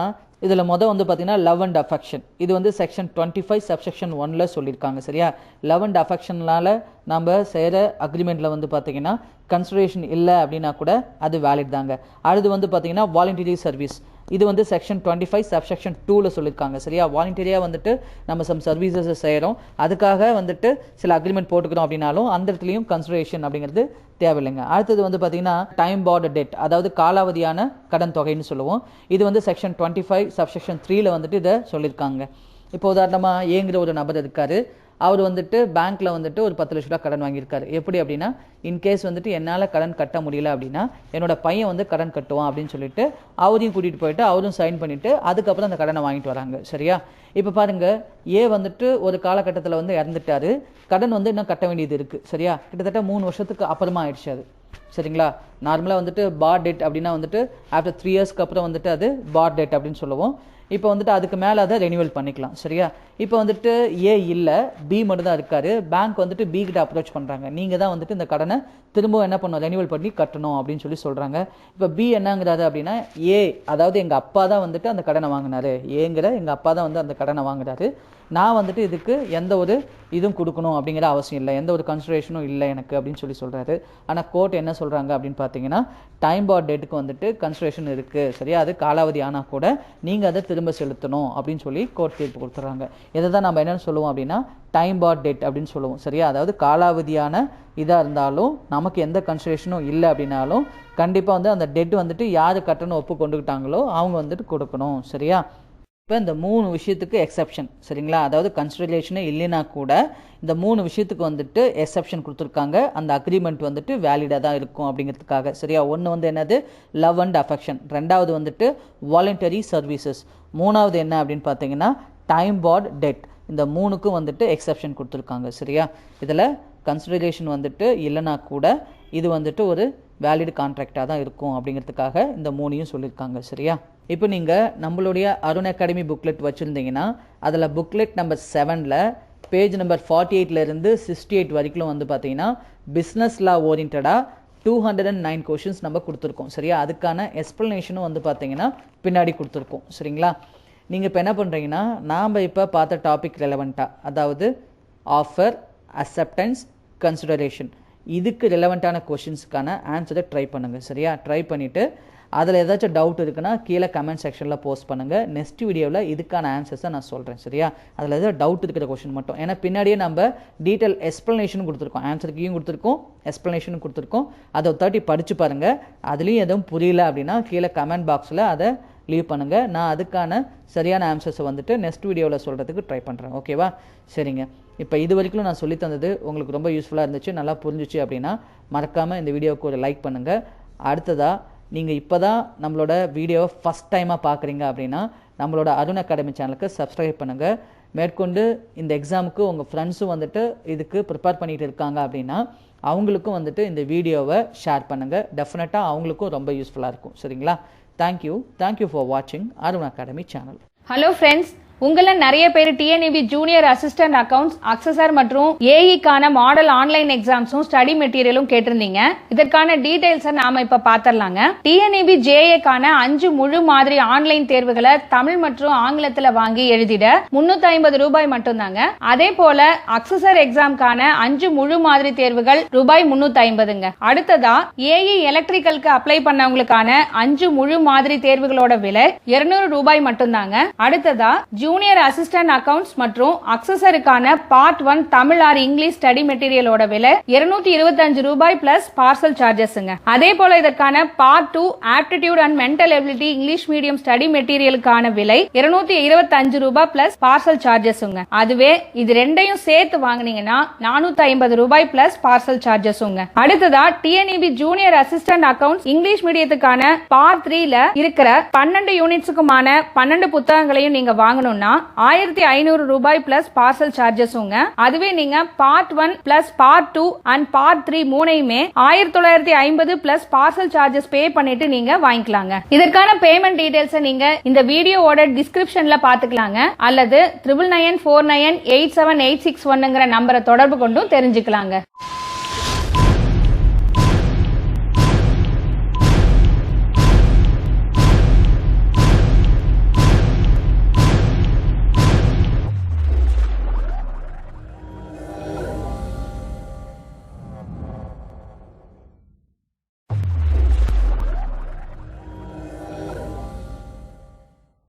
இதில் வந்து பார்த்தீங்கன்னா லவ் அண்ட் அஃபெக்ஷன். இது வந்து செக்ஷன் 25 சப்செக்ஷன் 1ல் சொல்லியிருக்காங்க. சரியா? லவ் அண்ட் அஃபெக்ஷனால் நம்ம செய்கிற அக்ரிமெண்ட்டில் வந்து பார்த்தீங்கன்னா கன்சிடரேஷன் இல்லை அப்படின்னா கூட அது வேலிட் தாங்க. அடுத்து வந்து பார்த்தீங்கன்னா வாலண்டரி சர்வீஸ். இது வந்து செக்ஷன் 25 சப்செக்ஷன் 2ல் சொல்லியிருக்காங்க. சரியா? வாலண்டரியாக வந்துட்டு நம்ம சம் சர்வீசஸை செய்கிறோம், அதுக்காக வந்துட்டு சில அக்ரிமெண்ட் போட்டுக்கிறோம் அப்படின்னாலும் அந்த இடத்துலையும் கன்சிடரேஷன் அப்படிங்கிறது தேவையில்லைங்க. அடுத்தது வந்து பார்த்தீங்கன்னா டைம் பார்டு டெட், அதாவது காலாவதியான கடன் தொகைன்னு சொல்லுவோம். இது வந்து செக்ஷன் 25 சப்செக்ஷன் 3ல் வந்துட்டு இதை சொல்லியிருக்காங்க. இப்போ உதாரணமாக ஏங்கிற ஒரு நபர் இருக்கார். அவர் வந்துட்டு பேங்க்கில் வந்துட்டு ஒரு 10 லட்ச ரூபா கடன் வாங்கியிருக்காரு. எப்படி அப்படின்னா, இன்கேஸ் வந்துட்டு என்னால் கடன் கட்ட முடியல அப்படின்னா என்னோட பையன் வந்து கடன் கட்டுவான் அப்படின்னு சொல்லிட்டு அவரையும் கூட்டிகிட்டு போயிட்டு அவரும் சைன் பண்ணிவிட்டு அதுக்கப்புறம் அந்த கடனை வாங்கிட்டு வராங்க. சரியா? இப்போ பாருங்கள், ஒரு ஒரு காலகட்டத்தில் வந்து இறந்துட்டாரு. கடன் வந்து இன்னும் கட்ட வேண்டியது இருக்குது. சரியா? கிட்டத்தட்ட 3 வருஷத்துக்கு அப்புறமா ஆயிடுச்சு அது. சரிங்களா? நார்மலாக வந்துட்டு பார் டெட் அப்படின்னா வந்துட்டு ஆஃப்டர் 3 இயர்ஸ்க்கு அப்புறம் வந்துட்டு அது பார் டெட் அப்படின்னு சொல்லுவோம். இப்போ வந்துட்டு அதுக்கு மேலே அதை ரெனியூவல் பண்ணிக்கலாம். சரியா? இப்போ வந்துட்டு ஏ இல்லை, பி மட்டும் தான் இருக்காரு. பேங்க் வந்துட்டு பி கிட்ட அப்ரோச் பண்ணுறாங்க, நீங்கள் தான் வந்துட்டு இந்த கடனை திரும்பவும் என்ன பண்ணணும், ரெனியூவல் பண்ணி கட்டணும் அப்படின்னு சொல்கிறாங்க. இப்போ பி என்னங்கிறாரு அப்படின்னா, ஏ அதாவது எங்கள் அப்பா தான் வந்துட்டு அந்த கடனை வாங்கினாரு, ஏங்கிற எங்கள் அப்பா தான் வந்து அந்த கடனை வாங்குறாரு, நான் வந்துட்டு இதுக்கு எந்த ஒரு இதுவும் கொடுக்கணும் அப்படிங்கிற அவசியம் இல்லை, எந்த ஒரு கன்சிடரேஷனும் இல்லை எனக்கு அப்படின்னு சொல்கிறாரு. ஆனால் கோர்ட் என்ன சொல்கிறாங்க அப்படின்னு பார்த்தீங்கன்னா, டைம் பார் டேட்டுக்கு வந்துட்டு கன்சிடரேஷன் இருக்குது. சரியா? அது காலாவதி ஆனால் கூட நீங்கள் அதை திரும்ப செலுத்தணும் அப்படின்னு சொல்லி கோர்ட் தீர்ப்பு கொடுத்துட்றாங்க. இதை தான் நம்ம என்னென்னு சொல்லுவோம் அப்படின்னா டைம் பார் டெட் அப்படின்னு சொல்லுவோம். சரியா? அதாவது காலாவதியான இதாக இருந்தாலும் நமக்கு எந்த கன்சிடரேஷனும் இல்லை அப்படின்னாலும் கண்டிப்பாக வந்து அந்த டெட் வந்துட்டு யார் கட்டணும் ஒப்பு கொண்டுக்கிட்டாங்களோ அவங்க வந்துட்டு கொடுக்கணும். சரியா? இப்போ இந்த 3 விஷயத்துக்கு எக்ஸப்ஷன். சரிங்களா? அதாவது கன்சிடரேஷனே இல்லைன்னா கூட இந்த 3 விஷயத்துக்கு வந்துட்டு எக்ஸப்ஷன் கொடுத்துருக்காங்க. அந்த அக்ரிமெண்ட் வந்துட்டு வேலிடாக தான் இருக்கும் அப்படிங்கிறதுக்காக. சரியா? ஒன்று வந்து என்னது, லவ் அண்ட் அஃபெக்ஷன். ரெண்டாவது வந்துட்டு வாலண்டரி சர்வீசஸ். மூணாவது என்ன அப்படின்னு பார்த்தீங்கன்னா டைம் பார்ட் டெட். இந்த 3க்கும் வந்துட்டு எக்ஸப்ஷன் கொடுத்துருக்காங்க. சரியா? இதில் கன்சிடரேஷன் வந்துட்டு இல்லைனா கூட இது வந்துட்டு ஒரு வேலிட் கான்ட்ராக்டாக தான் இருக்கும் அப்படிங்கிறதுக்காக இந்த 3ஐயும் சொல்லியிருக்காங்க. சரியா? இப்போ நீங்கள் நம்மளுடைய அருண் அகாடமி புக்லெட் வச்சுருந்தீங்கன்னா அதில் புக்லெட் நம்பர் 7ல் பேஜ் நம்பர் 48லேருந்து 68 வரைக்கும் வந்து பார்த்தீங்கன்னா பிஸ்னஸ் லா ஓரியன்டாக 209 கொஷின்ஸ் நம்ம கொடுத்துருக்கோம். சரியா? அதுக்கான எக்ஸ்ப்ளனேஷனும் வந்து பார்த்தீங்கன்னா பின்னாடி கொடுத்துருக்கோம். சரிங்களா? நீங்கள் இப்போ என்ன பண்ணுறீங்கன்னா, நாம் இப்போ பார்த்த டாபிக் ரெலவெண்ட்டாக, அதாவது ஆஃபர், அக்செப்டன்ஸ், கன்சிடரேஷன், இதுக்கு ரெலவெண்ட்டான கொஷின்ஸுக்கான ஆன்சரை ட்ரை பண்ணுங்கள். சரியா? ட்ரை பண்ணிவிட்டு அதில் ஏதாச்சும் டவுட் இருக்குன்னா கீழே கமெண்ட் செக்ஷனில் போஸ்ட் பண்ணுங்கள். நெக்ஸ்ட் வீடியோவில் இதுக்கான ஆன்சர்ஸை நான் சொல்கிறேன். சரியா? அதில் ஏதாவது டவுட் இருக்கிற கொஷின் மட்டும், ஏன்னா பின்னாடியே நம்ம டீட்டெயில் எக்ஸ்ப்ளனேஷனும் கொடுத்துருக்கோம், ஆன்சருக்கையும் கொடுத்துருக்கோம், எக்ஸ்ப்ளனேஷனும் கொடுத்துருக்கோம். அதை 30 படித்து பாருங்கள். அதுலேயும் எதுவும் புரியல அப்படின்னா கீழே கமெண்ட் பாக்ஸில் அதை லீவ் பண்ணுங்கள். நான் அதுக்கான சரியான ஆன்சர்ஸை வந்துட்டு நெக்ஸ்ட் வீடியோவில் சொல்கிறதுக்கு ட்ரை பண்ணுறேன். ஓகேவா? சரிங்க. இப்போ இது வரைக்கும் நான் சொல்லி தந்தது உங்களுக்கு ரொம்ப யூஸ்ஃபுல்லாக இருந்துச்சு, நல்லா புரிஞ்சிச்சு அப்படின்னா மறக்காமல் இந்த வீடியோவுக்கு ஒரு லைக் பண்ணுங்கள். அடுத்ததாக நீங்கள் இப்போ தான் நம்மளோட வீடியோவை ஃபஸ்ட் டைமாக பார்க்குறீங்க அப்படின்னா நம்மளோட அருண் அகாடமி சேனலுக்கு சப்ஸ்கிரைப் பண்ணுங்கள். மேற்கொண்டு இந்த எக்ஸாமுக்கு உங்கள் ஃப்ரெண்ட்ஸும் வந்துட்டு இதுக்கு ப்ரிப்பேர் பண்ணிகிட்டு இருக்காங்க அப்படின்னா அவங்களுக்கும் வந்துட்டு இந்த வீடியோவை ஷேர் பண்ணுங்கள். டெஃபினட்டாக அவங்களுக்கும் ரொம்ப யூஸ்ஃபுல்லாக இருக்கும். சரிங்களா? தேங்க்யூ ஃபார் வாட்சிங் Arun academy channel. Hello friends, உங்கள நிறைய பேர் டிஎன்இபி ஜூனியர் அசிஸ்டன்ட் அக்கவுண்ட்ஸ், அக்சஸர் மற்றும் ஏஇக்கான மாடல் ஆன்லைன் எக்ஸாம்ஸும் ஸ்டடி மெட்டீரியலும் கேட்டிருந்தீங்க. இதற்கான டீடைல்ஸை நாம இப்ப பாத்திரலாங்க. டிஎன்இபி ஜேஏக்கான 5 முழு மாதிரி ஆன்லைன் தேர்வுகளை தமிழ் மற்றும் ஆங்கிலத்துல வாங்கி எழுதிட 350 ரூபாய் மட்டும்தாங்க. அதே போல அக்சஸர் எக்ஸாம்கான 5 முழு மாதிரி தேர்வுகள் ரூபாய் 350ங்க. அடுத்ததா ஏஇ எலக்ட்ரிக்கலுக்கு அப்ளை பண்ணவங்களுக்கான 5 முழு மாதிரி தேர்வுகளோட விலை 200 ரூபாய் மட்டும்தாங்க. அடுத்ததா ஜூனியர் அசிஸ்டன்ட் அக்கவுண்ட்ஸ் மற்றும் அக்சஸருக்கான part 1 Tamil or English study மெட்டீரியலோட விலை 225 ரூபாய் பிளஸ் பார்சல் சார்ஜஸ்ங்க. அதே போல இதற்கான part 2 aptitude and mental ability English medium study மெட்டீரியலுக்கான விலை 225 ரூபாய் பிளஸ் பார்சல் சார்ஜஸ்ங்க. அதுவே இது ரெண்டையும் சேர்த்து வாங்குனீங்கன்னா 450 ரூபாய் பிளஸ் பார்சல் சார்ஜஸ்ங்க. அடுத்ததா TNEB junior assistant accounts English மீடியத்துக்கான பார்ட் 3ல இருக்கிற 12 யூனிட்ஸுக்குமான 12 புத்தகங்களையும் நீங்க வாங்கணும்னா பண்ணணும்னா 1500 ரூபாய் பிளஸ் பார்சல் சார்ஜஸ்ங்க. அதுவே நீங்க part 1 plus part 2 and part 3 மூணையுமே 1950 plus parcel charges பே பண்ணிட்டு நீங்க வாங்கிக்கலாங்க. இதற்கான பேமெண்ட் டீடைல்ஸ் நீங்க இந்த வீடியோவோட டிஸ்கிரிப்ஷன்ல பாத்துக்கலாங்க, அல்லது 9994987861 நம்பரை தொடர்பு கொண்டும் தெரிஞ்சுக்கலாங்க.